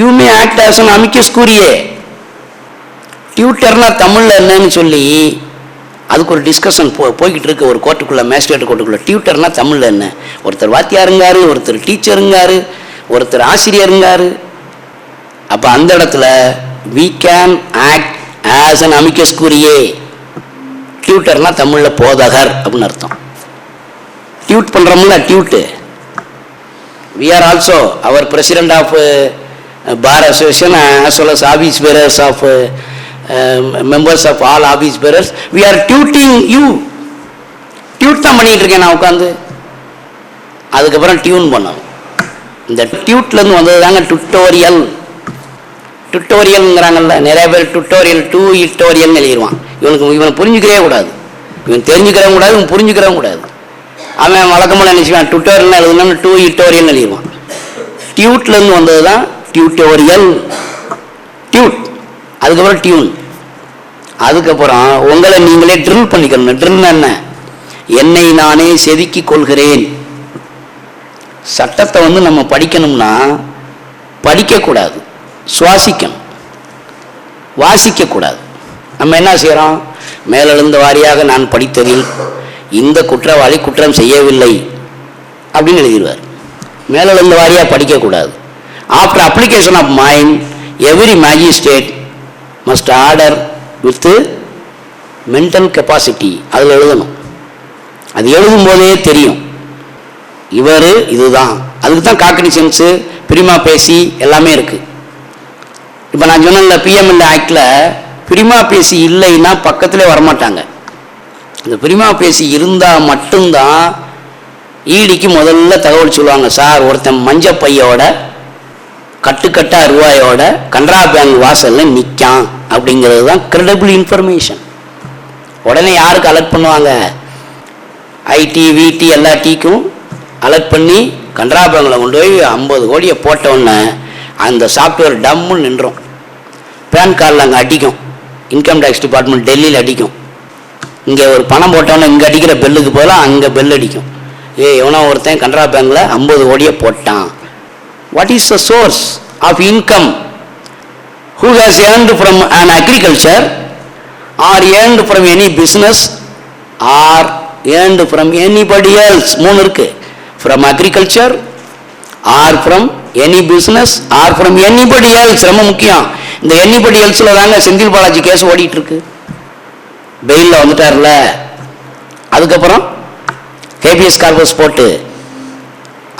S3: you may act as an amicus curiae. டியூட்டர்னா தமிழில் என்னன்னு சொல்லி அதுக்கு ஒரு டிஸ்கஷன் போய்கிட்டு இருக்கு ஒரு கோர்ட்டுக்குள்ளே, மேஜிஸ்ட்ரேட் கோர்ட்டுக்குள்ளே. டியூட்டர்னா தமிழில் என்ன, ஒருத்தர் வாத்தியாருங்காரு, ஒருத்தர் டீச்சருங்காரு, ஒருத்தர் ஆசிரியருங்காரு. அப்போ அந்த இடத்துல we can act as an amicus curiae. டியூட்டர்னா தமிழில் போதகர் அப்படின்னு அர்த்தம். Dude பண்ணுறோம்ல, டியூட்டு. we are also our president of bar association as well as office bearers of members of all office bearers, we are tuting you. Dude தான் பண்ணிட்டு இருக்கேன் நான் உட்காந்து. அதுக்கப்புறம் டியூன் பண்ணணும். இந்த டியூட்லேருந்து வந்தது தாங்க டுட்டோரியல். டுட்டோரியல்ங்கிறாங்கல்ல, நிறைய பேர் டுட்டோரியல் இட்டோரியல்னு எழுதிடுவான். இவனை புரிஞ்சுக்கிறவே கூடாது, இவன் தெரிஞ்சுக்கிறவும் கூடாது, இவன் புரிஞ்சுக்கிறவும் கூடாது. அவன் வழக்கமாக நினச்சிவான் டுட்டோரியல்னு எழுதணும்னு இட்டோரியல்னு எழுதிடுவான். டியூட்லேருந்து வந்தது தான் டியூட்டோரியல், டியூட், அதுக்கப்புறம் டியூன். அதுக்கப்புறம் உங்களை நீங்களே ட்ரில் பண்ணிக்கணும். ட்ரில்னா என்ன? என்னை நானே செதுக்கிக் கொள்கிறேன். சட்டத்தை நம்ம படிக்கணும்னா படிக்கக்கூடாது, சுவாசிக்கணும், வாசிக்கக்கூடாது. நம்ம என்ன செய்கிறோம்? மேலெழுந்த வாரியாக நான் படித்ததில் இந்த குற்றவாளி குற்றம் செய்யவில்லை அப்படின்னு எழுதிடுவார். மேலெழுந்த வாரியாக படிக்கக்கூடாது. After application of mind every magistrate must order with mental capacity. அதில் எழுதணும். அது எழுதும்போதே தெரியும் இவர் இதுதான். அதுக்கு தான் காக்னிசன்ஸு, பிரிமா பேசி எல்லாமே இருக்குது. இப்போ நான் சொன்ன பிஎம்எல்ஏ ஆக்டில் பிரிமா பேசி இல்லைன்னா பக்கத்திலே வரமாட்டாங்க. இந்த பிரிமா பேசி இருந்தால் மட்டும்தான் ஈடிக்கு முதல்ல தகவல் சொல்லுவாங்க. சார், ஒருத்தன் மஞ்ச பையோட கட்டுக்கட்டா ரூபாயோட கனரா பேங்க் வாசலில் நிற்கான் அப்படிங்கிறது தான் கிரெடிபிள் இன்ஃபர்மேஷன். உடனே யாருக்கு அலர்ட் பண்ணுவாங்க? ஐடி விடி எல்லா டீக்கும் அலர்ட் பண்ணி கனரா பேங்கில் கொண்டு போய் 50 கோடியை போட்டோன்னே அந்த சாஃப்ட்வேர் டம்முன்னு நின்றோம். பேன் கார்டில் அங்கே அடிக்கும், இன்கம் டேக்ஸ் டிபார்ட்மெண்ட் டெல்லியில் அடிக்கும். இங்கே ஒரு பணம் போட்டோன்னே இங்கே அடிக்கிற பெல்லுக்கு போகலாம், அங்கே பெல் அடிக்கும். எவனோ ஒருத்தன் கனரா பேங்கில் 50 கோடியை போட்டான். What is the source of income? Who has earned from an agriculture or earned from any business or earned from anybody else? 3 இருக்கு. From agriculture or from any business or from anybody else. ரொம்ப முக்கியம். இந்த anybody எல்ஸில் தாங்க Senthil Balaji case ஓடிட்டு இருக்கு. பெயிலில் வந்துட்டார்ல, அதுக்கப்புறம் habeas corpus போட்டு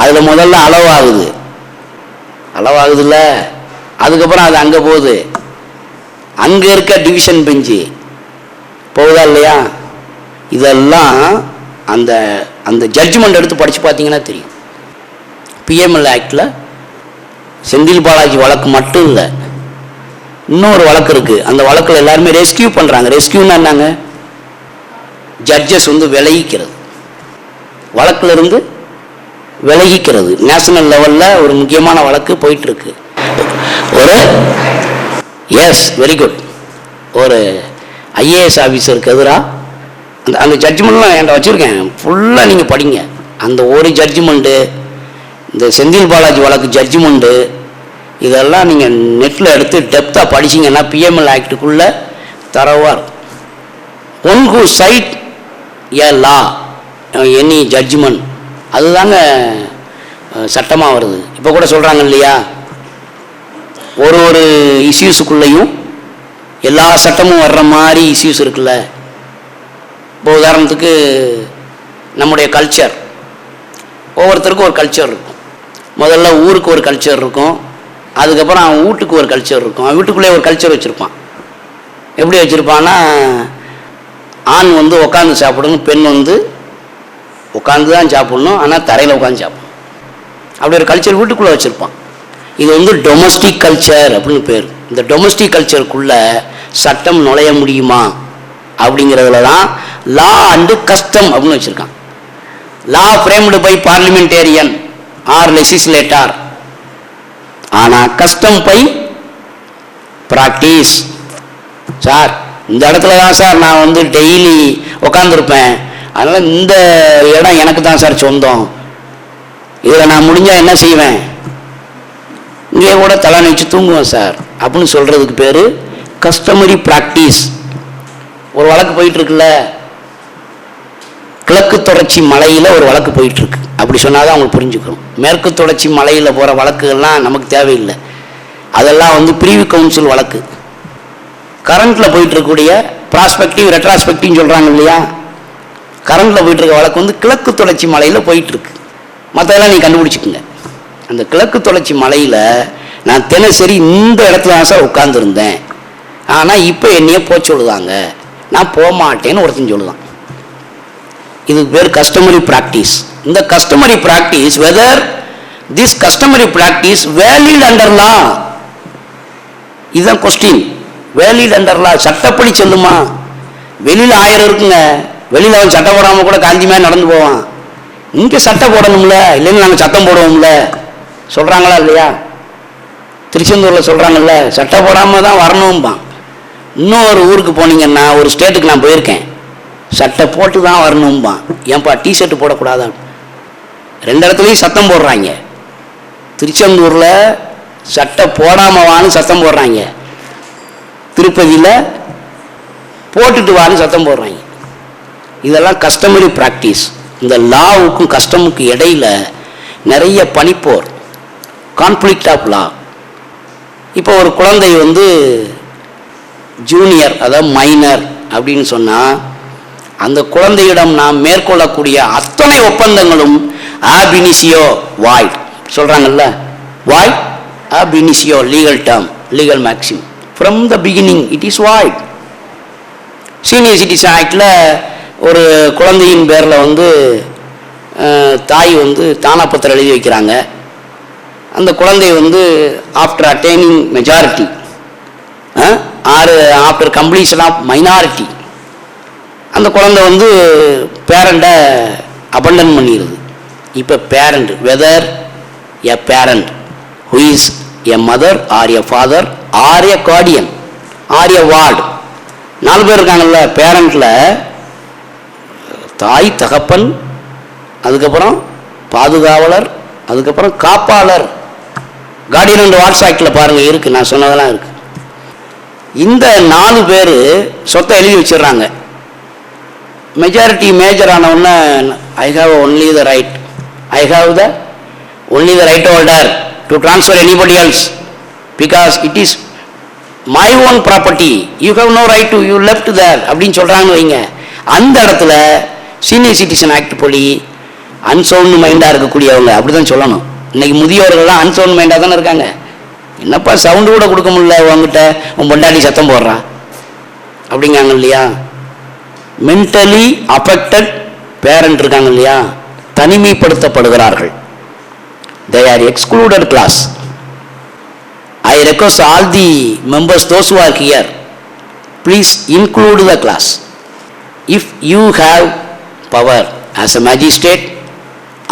S3: அதில் முதல்ல அளவாகுதுல்ல, அதுக்கப்புறம் அது அங்கே போகுது. அங்கே இருக்க டிவிஷன் பெஞ்சு போகுதா இல்லையா? இதெல்லாம் அந்த அந்த ஜட்ஜ்மெண்ட் எடுத்து படித்து பார்த்தீங்கன்னா தெரியும். பிஎம்எல்ஏ ஆக்டில் செந்தில் பாலாஜி வழக்கு மட்டும் இல்லை, இன்னொரு வழக்கு இருக்குது. அந்த வழக்கில் எல்லாருமே ரெஸ்கியூ பண்ணுறாங்க. ரெஸ்கியூன்னா என்னங்க? ஜட்ஜஸ் விலகிக்கிறது, வழக்கில் இருந்து விலகிக்கிறது. நேஷனல் லெவலில் ஒரு முக்கியமான வழக்கு போயிட்டுருக்கு. ஒரு வெரி குட், ஒரு ஐஏஎஸ் ஆஃபீஸருக்கு எதிராக அந்த ஜட்ஜ்மெண்ட்லாம் என்கிட்ட வச்சுருக்கேன், ஃபுல்லாக நீங்கள் படிங்க. அந்த ஒரு ஜட்ஜ்மெண்ட்டு, இந்த செந்தில் பாலாஜி வழக்கு ஜட்ஜ்மெண்ட்டு, இதெல்லாம் நீங்கள் நெட்டில் எடுத்து டெப்த்தாக படிச்சிங்கன்னா பிஎம்எல் ஆக்டுக்குள்ளே தரவாக இருக்கும். One who side a law any judgment, அதுதாங்க சட்டமாக வருது. இப்போ கூட சொல்கிறாங்க இல்லையா, ஒரு இஷ்யூஸுக்குள்ளேயும் எல்லா சட்டமும் வர்ற மாதிரி இஷ்யூஸ் இருக்குல்ல. இப்போ உதாரணத்துக்கு நம்முடைய கல்ச்சர், ஒவ்வொருத்தருக்கும் ஒரு கல்ச்சர் இருக்கும். முதல்ல ஊருக்கு ஒரு கல்ச்சர் இருக்கும், அதுக்கப்புறம் அவன் வீட்டுக்கு ஒரு கல்ச்சர் இருக்கும். அவன் வீட்டுக்குள்ளே ஒரு கல்ச்சர் வச்சுருப்பான். எப்படி வச்சுருப்பான்னா, ஆண் உட்காந்து சாப்பிடணும், பெண் உட்காந்து தான் சாப்பிடணும், ஆனால் தரையில் உட்காந்து சாப்பிடணும். அப்படி ஒரு கல்ச்சர் வீட்டுக்குள்ளே வச்சுருப்பான். இது டொமஸ்டிக் கல்ச்சர் அப்படின்னு பேர். இந்த டொமஸ்டிக் கல்ச்சருக்குள்ளே சட்டம் நுழைய முடியுமா அப்படிங்கிறதுல தான் லா அண்டு கஸ்டம் அப்படின்னு வச்சுருக்கான். Law framed by parliamentarian or legislator, ஆனால் கஸ்டம் பை ப்ராக்டிஸ். சார், இந்த இடத்துல தான் சார் நான் டெய்லி உட்காந்துருப்பேன், அதனால் இந்த இடம் எனக்கு தான் சார் சொந்தம், இதில் நான் முடிஞ்சால் என்ன செய்வேன், இங்கே கூட தலை நினச்சி தூங்குவேன் சார் அப்படின்னு சொல்கிறதுக்கு பேர் கஸ்டமரி ப்ராக்டிஸ். ஒரு வழக்கு போயிட்டுருக்குல்ல, கிழக்கு தொடர்ச்சி மலையில் ஒரு வழக்கு போயிட்டுருக்கு. அப்படி சொன்னால் தான் அவங்களுக்கு புரிஞ்சுக்கணும். மேற்கு தொடர்ச்சி மலையில் போகிற வழக்குகள்லாம் நமக்கு தேவையில்லை. அதெல்லாம் பிரிவு கவுன்சில் வழக்கு. கரண்ட்டில் போயிட்டுருக்கக்கூடிய ப்ராஸ்பெக்டிவ் ரெட்ராஸ்பெக்டிவ்னு சொல்கிறாங்க இல்லையா, கரண்ட்டில் போயிட்டுருக்க வழக்கு கிழக்கு தொடர்ச்சி மலையில் போயிட்டுருக்கு. மற்றதெல்லாம் நீ கண்டுபிடிச்சிக்குங்க. அந்த கிழக்கு தொடர்ச்சி மலையில் நான் தினசரி இந்த இடத்துல தான் சார் உட்காந்துருந்தேன், ஆனால் இப்போ என்னையே போக சொல்லுதாங்க, நான் போக மாட்டேன்னு ஒருத்தன் சொல்லுதான். இதுக்கு பேர் கஸ்டமரி ப்ராக்டிஸ். இந்த customary practice, whether this customary practice valid under law, இதுதான் கொஸ்டின். வேலிட் அண்டர் லா, சட்டப்படி செல்லுமா? வெளியில் 1000 இருக்குங்க, வெளியில் அவன் சட்டம் போடாமல் கூட காந்தி மாதிரி நடந்து போவான். இங்கே சட்டம் போடணும்ல, இல்லைன்னு நாங்கள் சட்டம் போடுவோம்ல சொல்கிறாங்களா இல்லையா? திருச்செந்தூரில் சொல்கிறாங்கல்ல, சட்டம் போடாமல் தான் வரணும்பான். இன்னொரு ஊருக்கு போனீங்கன்னா, ஒரு ஸ்டேட்டுக்கு நான் போயிருக்கேன், சட்டை போட்டு தான் வரணும்பான். ஏன்பா டிஷர்ட் போடக்கூடாதா? 2 இடத்துலையும் சத்தம் போடுறாங்க. திருச்செந்தூரில் சட்டை போடாமல் வான்னு சத்தம் போடுறாங்க, திருப்பதியில் போட்டுட்டு வான்னு சத்தம் போடுறாங்க. இதெல்லாம் கஸ்டமரி ப்ராக்டிஸ். இந்த லாவுக்கும் கஸ்டமுக்கும் இடையில நிறைய பனிப்போர், கான்ஃப்ளிக்ட் ஆஃப் லா. இப்போ ஒரு குழந்தை ஜூனியர், அதாவது மைனர் அப்படின்னு சொன்னால், அந்த குழந்தையிடம் நாம் மேற்கொள்ளக்கூடிய அத்தனை ஒப்பந்தங்களும் ab initio void சொல்கிறாங்கல்ல. void ab initio legal term, legal maxim. From the beginning it is void. Senior citizen ஆக்டில் ஒரு குழந்தையின் பேரில் தாய் தானாப்பத்திரம் எழுதி வைக்கிறாங்க. அந்த குழந்தை after attaining majority or after completion of minority, அந்த குழந்தை பேரண்ட்டை அபண்டன் பண்ணிடுது. இப்போ parent, whether a parent who is a mother or a father or a guardian or a ward, 4 பேர் இருக்காங்கல்ல பேரண்ட்டில். தாய், தகப்பன், அதுக்கப்புறம் பாதுகாவலர், அதுக்கப்புறம் காப்பாளர். கார்டியன் அண்ட் வார்ட்ஸ் ஆக்டில் பாருங்கள் இருக்குது, நான் சொன்னதெல்லாம் இருக்குது. இந்த 4 பேர் சொத்தை எழுதி வச்சிடுறாங்க. மெஜாரிட்டி மேஜர் ஆனவுடனே I have only the right, I have the only the right holder to transfer anybody else because it is my own property, you have no right to, you left there அப்படின்னு சொல்கிறாங்கன்னு வைங்க. அந்த இடத்துல senior citizen act படி unsound மைண்டாக இருக்கக்கூடியவங்க அப்படி தான் சொல்லணும். இன்றைக்கி முதியோர்கள்லாம் அன்சவுண்ட் மைண்டாக தானே இருக்காங்க. என்னப்பா சவுண்டு கூட கொடுக்க முடியல உங்ககிட்ட, உன் பொண்டாட்டி சத்தம் போடுறான் அப்படிங்காங்க இல்லையா? மென்டலி அஃபெக்டட் பேரண்ட் இருக்காங்க இல்லையா, தனிமைப்படுத்தப்படுகிறார்கள். they are excluded class. I request all the members, those who are here, please include the class. If you have power as a magistrate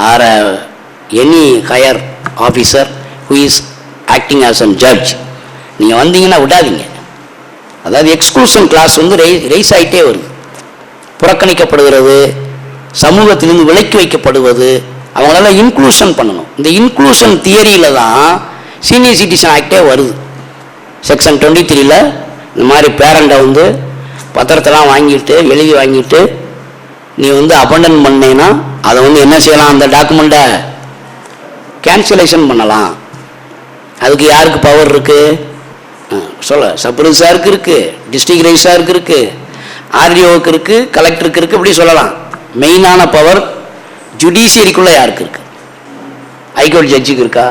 S3: or any higher officer who is acting as a judge, நீங்கள் வந்தீங்கன்னா விடாதீங்க. அதாவது exclusion class rice ஆகிட்டே வருது, புறக்கணிக்கப்படுகிறது, சமூகத்திலிருந்து விலக்கி வைக்கப்படுவது. அவங்களெல்லாம் இன்க்ளூஷன் பண்ணணும். இந்த இன்க்ளூஷன் தியரியில் தான் சீனியர் சிட்டிசன் ஆக்டே வருது. செக்ஷன் 23ல் இந்த மாதிரி பேரண்ட்டை பத்திரத்தெல்லாம் வாங்கிட்டு எழுதி வாங்கிட்டு நீ அபண்டன் பண்ணேன்னா அதை என்ன செய்யலாம், அந்த டாக்குமெண்ட்டை கேன்சலேஷன் பண்ணலாம். அதுக்கு யாருக்கு பவர் இருக்குது சொல்ல? சப் ரிஜிஸ்ட்ராருக்கு இருக்குது, டிஸ்ட்ரிக்ட் ரெஜிஸ்ட்ராருக்கு இருக்குது, ஆர்டிஓவுக்கு இருக்குது, கலெக்டருக்கு இருக்குது, இப்படி சொல்லலாம். மெயினான பவர் ஜுடிஷியரிக்குள்ளே யாருக்கு இருக்குது? ஹைகோர்ட் ஜட்ஜுக்கு இருக்கா?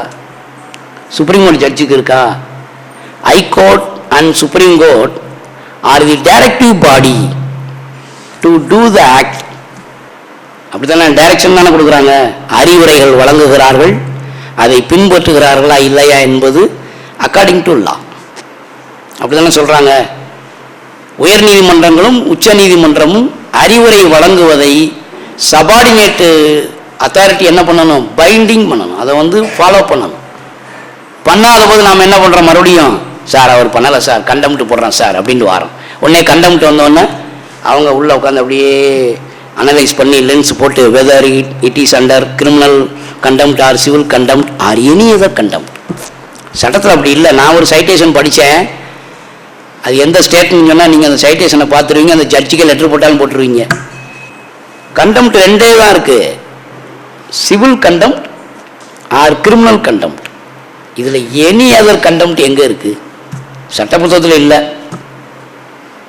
S3: சுப்ரீம் கோர்ட் ஜட்ஜுக்கு இருக்கா? High court and supreme court are the directive body to do the act. அப்படி தானே டைரக்ஷன் தானே கொடுக்குறாங்க, அறிவுரைகள் வழங்குகிறார்கள். அதை பின்பற்றுகிறார்களா இல்லையா என்பது அக்கார்டிங் டு லா. அப்படி தானே சொல்கிறாங்க. உயர் நீதிமன்றங்களும் உச்ச நீதிமன்றமும் அறிவுரை வழங்குவதை சபார்டினேட்டு அத்தாரிட்டி என்ன பண்ணணும்? பைண்டிங் பண்ணணும், அதை ஃபாலோ பண்ணணும். பண்ணாத போது நாம் என்ன பண்ணுறோம்? மறுபடியும் சார் அவர் பண்ணலை சார், கண்டம்ட்டு போடுறோம் சார் அப்படின்ட்டு வரோம். உடனே கண்டம்ட்டு வந்தோடனே அவங்க உள்ளே உட்காந்து அப்படியே அனலைஸ் பண்ணி லென்ஸ் போட்டு weather it is under criminal condemned R civil contempt or any other condemned. சட்டத்தில் அப்படி இல்லை. நான் ஒரு சைட்டேஷன் படித்தேன், அது எந்த ஸ்டேட்னு சொன்னால் நீங்கள் அந்த சைட்டேஷனை பார்த்துருவீங்க, அந்த ஜட்ஜுக்கு லெட்டர் போட்டாலும் போட்டுருவீங்க. கண்டம்ட் 2 தான் இருக்குது, civil contempt or criminal contempt. இதில் எனி அதர் கண்டம்ட் எங்கே இருக்குது? சட்ட புத்தகத்தில் இல்லை,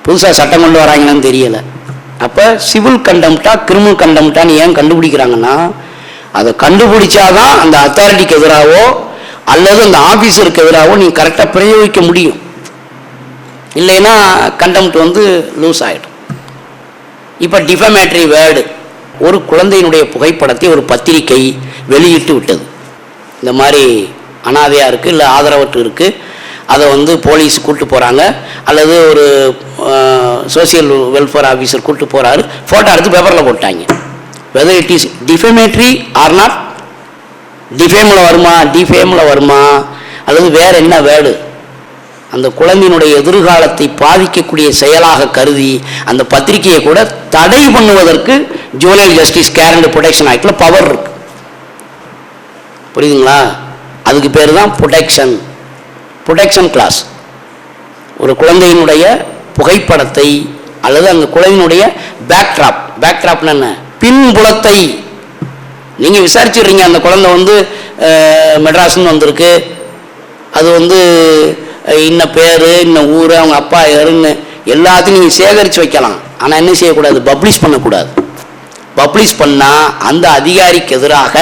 S3: புதுசாக சட்டம் கொண்டு வராங்கன்னு தெரியலை. அப்போ சிவில் கண்டம்ட்டா கிரிமினல் கண்டம்ட்டான்னு ஏன் கண்டுபிடிக்கிறாங்கன்னா, அதை கண்டுபிடிச்சாதான் அந்த அத்தாரிட்டிக்கு எதிராகவோ அல்லது அந்த ஆஃபீஸருக்கு எதிராகவோ நீங்கள் கரெக்டாக பிரயோகிக்க முடியும். இல்லைன்னா கண்டம்ட் லூஸ் ஆகிடும். இப்போ டிஃபமேட்ரி வேர்டு ஒரு குழந்தையினுடைய புகைப்படத்தை ஒரு பத்திரிகை வெளியிட்டு விட்டது. இந்த மாதிரி அனாதையாக இருக்குது, இல்லை ஆதரவற்று இருக்குது, அதை வந்து போலீஸ் கூப்பிட்டு போகிறாங்க, அல்லது ஒரு சோசியல் வெல்ஃபேர் ஆஃபீஸர் கூப்பிட்டு போகிறாரு, ஃபோட்டோ எடுத்து பேப்பரில் போட்டாங்க. Whether it is defamatory or not, டிஃபேமில் வருமா அல்லது வேறு என்ன வேர்டு, அந்த குழந்தையினுடைய எதிர்காலத்தை பாதிக்கக்கூடிய செயலாக கருதி அந்த பத்திரிகையை கூட தடை பண்ணுவதற்கு juvenile justice care and protection ஆக்டில் பவர் இருக்கு. புரியுதுங்களா? அதுக்கு பேர் தான் ப்ரொடெக்ஷன் கிளாஸ். ஒரு குழந்தையினுடைய புகைப்படத்தை அல்லது அந்த குழந்தையினுடைய பேக்ட்ராப்னு என்ன, பின்புலத்தை நீங்கள் விசாரிச்சிடுறீங்க. அந்த குழந்தை வந்து மெட்ராஸ்ன்னு வந்திருக்கு, அது வந்து இன்ன பேர், இன்ன ஊர், அவங்க அப்பா யாருன்னு எல்லாத்தையும் நீங்கள் சேகரித்து வைக்கலாம். ஆனால் என்ன செய்யக்கூடாது, பப்ளிஷ் பண்ணக்கூடாது. பப்ளிஷ் பண்ணால் அந்த அதிகாரிக்கு எதிராக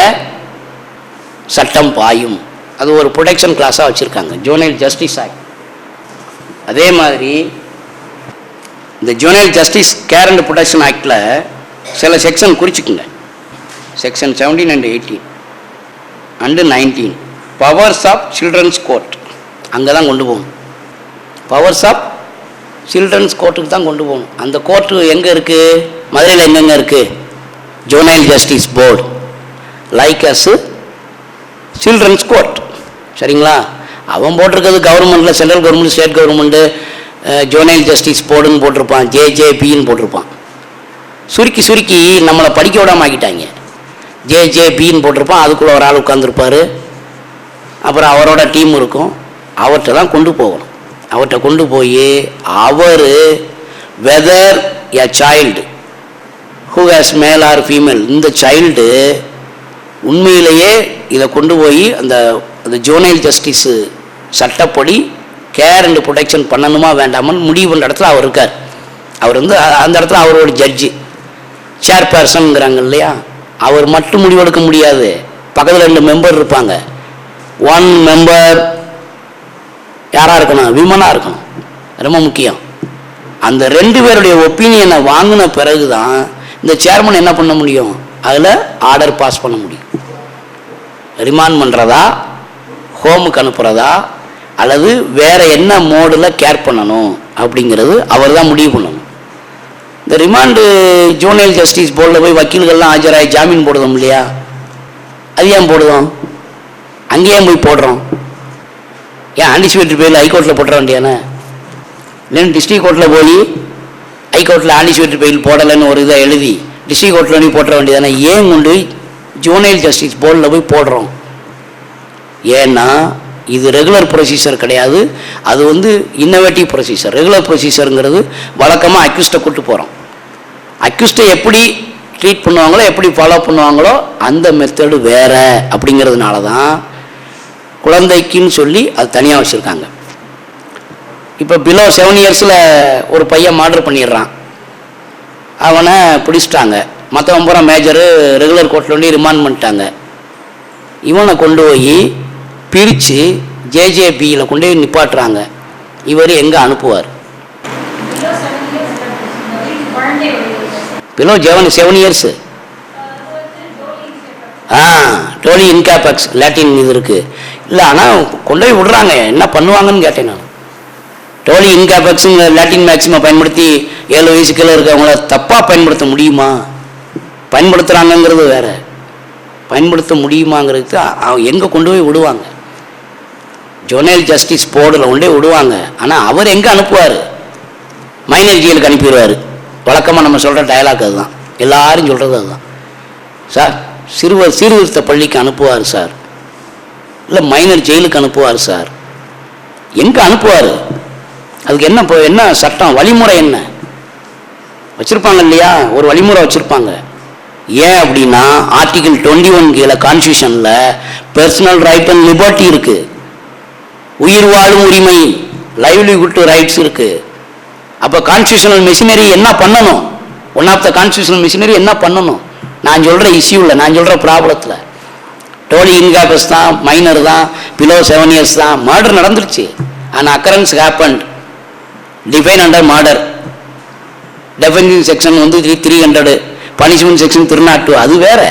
S3: சட்டம் பாயும். அது ஒரு ப்ரொடெக்ஷன் கிளாஸாக வச்சுருக்காங்க ஜுவனைல் ஜஸ்டிஸ் ஆக்ட். அதே மாதிரி இந்த juvenile justice care and protection ஆக்டில் சில செக்ஷன் குறிச்சிக்குங்க. Section 17 and 18 and 19 powers of children's court, அங்கே தான் கொண்டு போகணும். பவர்ஸ் ஆஃப் சில்ட்ரன்ஸ் கோர்ட்டுக்கு தான் கொண்டு போகணும். அந்த கோர்ட்டு எங்கே இருக்குது, மதுரையில் எங்கெங்கே இருக்குது, juvenile justice board like as children's court. சரிங்களா? அவன் போட்டிருக்கிறது கவர்மெண்ட்டில், central government, state government juvenile justice போர்டுன்னு போட்டிருப்பான், ஜேஜேபின்னு போட்டிருப்பான். சுருக்கி நம்மளை படிக்க விடாமல் ஆக்கிட்டாங்க. ஜேஜேபின்னு போட்டிருப்பான், அதுக்குள்ளே ஒரு ஆள் உட்காந்துருப்பார், அப்புறம் அவரோட டீம் இருக்கும். அவர்கிட்ட தான் கொண்டு போகணும். அவர்கிட்ட கொண்டு போய் அவர் whether a child who has male or female, இந்த சைல்டு உண்மையிலேயே இதை கொண்டு போய் அந்த ஜுவனைல் ஜஸ்டிஸு சட்டப்படி கேர் அண்ட் ப்ரொடெக்ஷன் பண்ணணுமா வேண்டாமான்னு முடிவு பண்ணுற இடத்துல அவர் இருக்கார். அவர் வந்து அந்த இடத்துல அவரோட ஜட்ஜி, சேர்பர்சனுங்கிறாங்க இல்லையா, அவர் மட்டும் முடிவெடுக்க முடியாது. பக்கத்தில் 2 மெம்பர் இருப்பாங்க. 1 மெம்பர் யாராக இருக்கணும், விமனாக இருக்கணும், ரொம்ப முக்கியம். அந்த 2 பேருடைய ஒப்பீனியனை வாங்கின பிறகு தான் இந்த சேர்மன் என்ன பண்ண முடியும், அதில் ஆர்டர் பாஸ் பண்ண முடியும். ரிமாண்ட் பண்ணுறதா, ஹோமுக்கு அனுப்புகிறதா, அல்லது வேறு என்ன மோடில் கேர் பண்ணணும் அப்படிங்கிறது அவர் தான் முடிவு பண்ணணும். இந்த ரிமாண்டு ஜுவனைல் ஜஸ்டிஸ் போர்டில் போய் வக்கீல்கள்லாம் ஆஜராகி ஜாமீன் போடுதோம் இல்லையா, அது ஏன் போடுதோம், அங்கேயே போய் போடுறோம். ஏன் ஆன்டிசிபேட்டரி பெயில் ஹைகோர்ட்டில் போட்டுற வேண்டியானே, இல்லைன்னு டிஸ்ட்ரிக் கோர்ட்டில் போய் ஹைகோர்ட்டில் ஆன்டிசிபேட்டரி பெயில் போடலைன்னு ஒரு இதை எழுதி டிஸ்ட்ரிக் கோர்ட்டில் போய் போட்டுற வேண்டியதானே. ஏன் கொண்டு ஜுவனைல் ஜஸ்டிஸ் போர்டில் போய் போடுறோம்? ஏன்னா இது ரெகுலர் ப்ரொசீஜர் கிடையாது, அது வந்து இன்னோவேட்டிவ் ப்ரொசீஜர். ரெகுலர் ப்ரொசீஜருங்கிறது வழக்கமாக அக்யூஸ்ட்டை கூட்டு போகிறோம். அக்யூஸ்ட்டை எப்படி ட்ரீட் பண்ணுவாங்களோ, எப்படி ஃபாலோ பண்ணுவாங்களோ அந்த மெத்தடு வேறு. அப்படிங்கிறதுனால தான் குழந்தைக்குன்னு சொல்லி அது தனியாக வச்சுருக்காங்க. இப்போ பிலோ 7 இயர்ஸில் ஒரு பையன் மர்டர் பண்ணிடுறான், அவனை பிடிச்சிட்டாங்க, மற்றவன் பூரா மேஜரு ரெகுலர் கோர்ட்டில் வந்து ரிமாண்ட் பண்ணிட்டாங்க. இவனை கொண்டு போய் பிரித்து ஜேஜேபியில் கொண்டு போய் நிப்பாட்டுறாங்க. இவர் எங்கே அனுப்புவார்? பிலோ 7 இயர்ஸு டோலி இன்கேபெக்ஸ் லாட்டின் இது இருக்குது இல்லை, ஆனால் கொண்டு போய் விடுறாங்க. என்ன பண்ணுவாங்கன்னு கேட்டேன் நான். டோலி இன்கேபெக்ஸுங்க லாட்டின் மேக்ஸிமை பயன்படுத்தி 7 வயசு கீழே இருக்கவங்கள தப்பாக பயன்படுத்த முடியுமா? பயன்படுத்துகிறாங்கங்கிறது வேறு, பயன்படுத்த முடியுமாங்கிறது எங்கே கொண்டு போய் விடுவாங்க? ஜுவனைல் ஜஸ்டிஸ் போர்டில் கொண்டு போய் விடுவாங்க. ஆனால் அவர் எங்கே அனுப்புவார்? மைனர் ஜெயிலுக்கு அனுப்பிடுவார். வழக்கமாக நம்ம சொல்கிற டயலாக் அதுதான், எல்லாரும் சொல்கிறது அதுதான். சார் சீர்திருத்த பள்ளிக்கு அனுப்புவார் சார், இல்லை மைனர் ஜெயிலுக்கு அனுப்புவார் சார். எங்கே அனுப்புவார்? அதுக்கு என்ன சட்டம், வழிமுறை என்ன வச்சுருப்பாங்க இல்லையா? ஒரு வழிமுறை வச்சுருப்பாங்க. ஏன் அப்படின்னா ஆர்டிகிள் 21 கீழே கான்ஸ்டியூஷனில் பர்சனல் ரைட் அண்ட் லிபர்ட்டி இருக்குது, உயிர் வாழும் உரிமை, லைவ்லிஹுட் ரைட்ஸ் இருக்குது. அப்போ கான்ஸ்டியூஷனல் மிஷினரி என்ன பண்ணணும்? One of the constitutional machinery என்ன பண்ணணும்? நான் சொல்கிற இஷ்யூவில், நான் சொல்கிற ப்ராப்ளத்தில் டோலி இன்கேபஸ் தான், மைனர் தான், பிலோ 7 இயர்ஸ் தான். மர்டர் நடந்துருச்சு, and occurrence happened, define under murder. Definition section வந்து 300 பனிஷ்மெண்ட் செக்ஷன் திருநாட்டு அது வேற.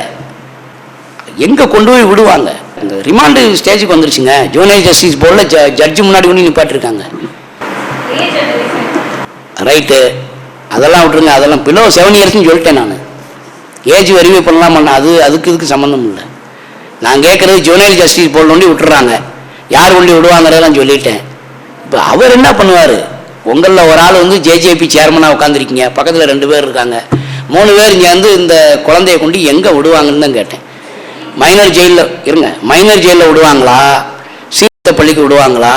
S3: எங்கே கொண்டு போய் விடுவாங்க? இந்த ரிமாண்டு ஸ்டேஜுக்கு வந்துருச்சுங்க. ஜூனியர் ஜஸ்டிஸ் போர்டில் ஜட்ஜு முன்னாடி கொண்டு நிப்பாட்டிருக்காங்க. ரைட்டு, அதெல்லாம் விட்டுருங்க. அதெல்லாம் பிலோ 7 இயர்ஸ்னு சொல்லிட்டேன் நான். ஏஜ் வெரிஃபை பண்ணலாம், அதுக்கு இதுக்கு சம்மந்தம் இல்லை. நான் கேட்குறது ஜூனியர் ஜஸ்டிஸ் போர்டில் கொண்டு விட்டுறாங்க. யார் கொண்டு விடுவாங்கிறதெல்லாம் சொல்லிட்டேன். இப்போ அவர் என்ன பண்ணுவார்? உங்களில் ஒரு ஆள் வந்து ஜேஜேபி சேர்மனாக உட்காந்துருக்கீங்க, பக்கத்தில் 2 பேர் இருக்காங்க, 3 பேர் இங்கே வந்து இந்த குழந்தைய கொண்டு எங்கே விடுவாங்கன்னு தான் கேட்டேன். மைனர் ஜெயிலில் இருங்க, மைனர் ஜெயிலில் விடுவாங்களா, சீர்திருத்த பள்ளிக்கு விடுவாங்களா,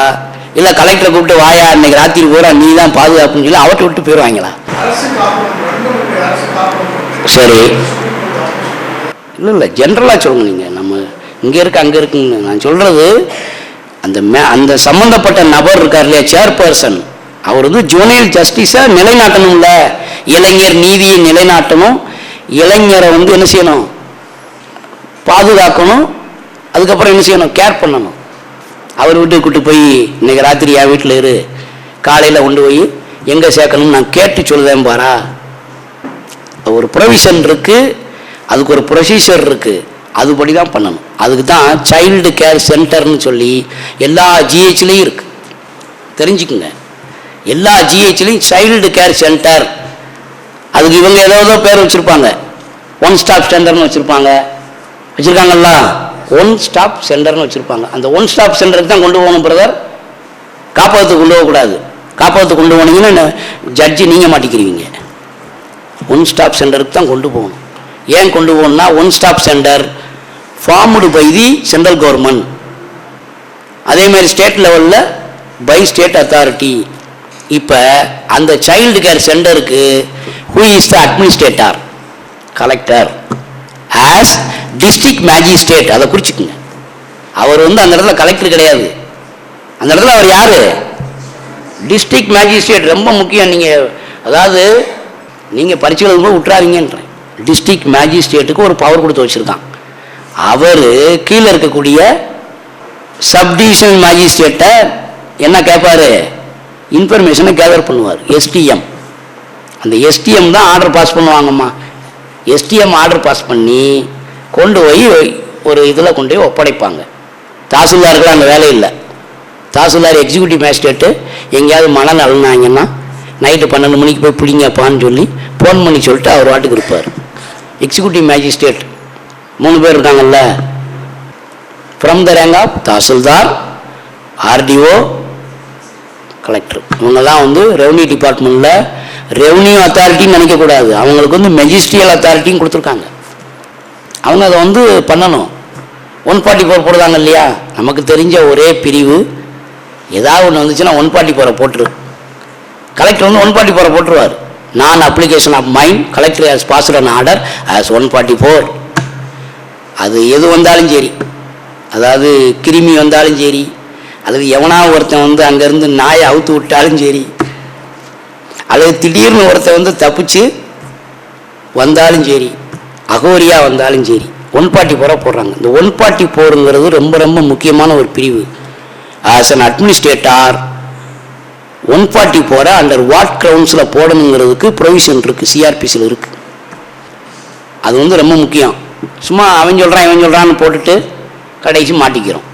S3: இல்லை கலெக்டரை கூப்பிட்டு வாயா இன்னைக்கு ராத்திரி பூரா நீ தான் பாதுகாப்புன்னு சொல்லி அவற்றை விட்டு போயிடுவாங்களா? சரி, இல்லை ஜென்ரலாக சொல்லுங்க. நீங்கள் நம்ம இங்கே இருக்க அங்கே இருக்குங்க. நான் சொல்கிறது அந்த சம்மந்தப்பட்ட நபர் இருக்கார் இல்லையா, சேர்பர்சன், அவர் வந்து ஜூனியர் ஜஸ்டிஸை நிலைநாட்டணும்ல. இளைஞர் நீதியை நிலைநாட்டணும், இளைஞரை வந்து என்ன செய்யணும், பாதுகாக்கணும், அதுக்கப்புறம் என்ன செய்யணும், கேர் பண்ணணும். அவர் வீட்டுக்கு கூட்டு போய் இன்னைக்கு ராத்திரி என் வீட்டில் இரு, காலையில் கொண்டு போய் எங்கே சேர்க்கணும்னு நான் கேட்டு சொல்லுவேன் பாரா. ஒரு ப்ரொவிஷன் இருக்குது, அதுக்கு ஒரு ப்ரொசீஜர் இருக்குது, அதுபடி தான் பண்ணணும். அதுக்கு தான் சைல்டு கேர் சென்டர்னு சொல்லி எல்லா ஜிஹெச்லேயும் இருக்குது. தெரிஞ்சுக்குங்க, எல்லா ஜிஹெச்லேயும் சைல்டு கேர் சென்டர். அதுக்கு இவங்க ஏதோ பேர் வச்சுருப்பாங்க, 1 ஸ்டாப் சென்டர்னு வச்சுருக்காங்கல்ல, 1 ஸ்டாப் சென்டர்னு வச்சுருப்பாங்க. அந்த 1 ஸ்டாப் சென்டருக்கு தான் கொண்டு போகணும் பிரதர். காப்பகத்துக்கு கொண்டு போகக்கூடாது. காப்பகத்துக்கு கொண்டு போனீங்கன்னா ஜட்ஜி நீங்கள் மாட்டிக்கிறீங்க. 1 ஸ்டாப் சென்டருக்கு தான் கொண்டு போகணும். ஏன் கொண்டு போகணும்னா 1 stop centre formed by the central government, அதே மாதிரி ஸ்டேட் லெவலில் பை ஸ்டேட் அத்தாரிட்டி. இப்போ அந்த சைல்டு கேர் சென்டருக்கு who is the administrator? Collector as district magistrate. அதை குறிச்சுக்குங்க. அவர் வந்து அந்த இடத்துல கலெக்டர் கிடையாது. அந்த இடத்துல அவர் யார்? District magistrate. ரொம்ப முக்கியம். நீங்கள் அதாவது நீங்கள் பரிசுகளை கூட விட்டுறாதீங்கன்றேன். டிஸ்ட்ரிக்ட் மேஜிஸ்ட்ரேட்டுக்கு ஒரு பவர் கொடுத்து வச்சுருக்கான். அவர் கீழே இருக்கக்கூடிய சப்டிவிஷன் மேஜிஸ்ட்ரேட்டை என்ன கேட்பார்? இன்ஃபர்மேஷனை கேதர் பண்ணுவார். எஸ்டிஎம். அந்த எஸ்டிஎம் தான் ஆர்டர் பாஸ் பண்ணுவாங்கம்மா. எஸ்டிஎம் ஆர்டர் பாஸ் பண்ணி கொண்டு போய் ஒரு இதில் கொண்டு போய் ஒப்படைப்பாங்க. தாசில்தார்கள் அந்த வேலை இல்லை. தாசில்தார் எக்ஸிக்யூட்டிவ் மேஜிஸ்ட்ரேட்டு எங்கேயாவது மழை நலனாங்கன்னா நைட்டு 12 மணிக்கு போய் பிடிங்கப்பான்னு சொல்லி ஃபோன் பண்ணி சொல்லிட்டு அவர் வாட்டுக்கு இருப்பார். எக்ஸிக்யூட்டிவ் மேஜிஸ்ட்ரேட் 3 பேர் இருக்காங்கல்ல, from the rank of tahsildar, RDO, collector. இவங்க தான் வந்து ரெவன்யூ டிபார்ட்மெண்ட்டில் ரெவன்யூ அத்தாரிட்டின்னு நினைக்கக்கூடாது. அவங்களுக்கு வந்து மெஜிஸ்ட்ரியல் அத்தாரிட்டின்னு கொடுத்துருக்காங்க. அவங்க அதை வந்து பண்ணணும். 144 போடுறாங்க இல்லையா, நமக்கு தெரிஞ்ச ஒரே பிரிவு ஏதாவது ஒன்று வந்துச்சுன்னா 144 போட்டுரு. கலெக்டர் வந்து 144 போட்டுருவார். நான் application of mind collector has passed an order as 144. அது எது வந்தாலும் சரி, அதாவது கிருமி வந்தாலும் சரி, அல்லது எவனாவது ஒருத்தன் வந்து அங்கேருந்து நாயை அவுத்து விட்டாலும் சரி, அல்லது திடீர்னு ஒருத்தன் வந்து தப்பிச்சு வந்தாலும் சரி, அகோரியாக வந்தாலும் சரி, 144 போடுறாங்க. இந்த 144ங்கிறது ரொம்ப ரொம்ப முக்கியமான ஒரு பிரிவு. As an administrator 144 under what கிரவுண்ட்ஸில் போடணுங்கிறதுக்கு ப்ரொவிஷன் இருக்குது, சிஆர்பிசியில் இருக்குது. அது வந்து ரொம்ப முக்கியம். சும்மா அவன் சொல்கிறான் இவன் சொல்கிறான்னு போட்டுட்டு கடைசி மாட்டிக்கிறோம்.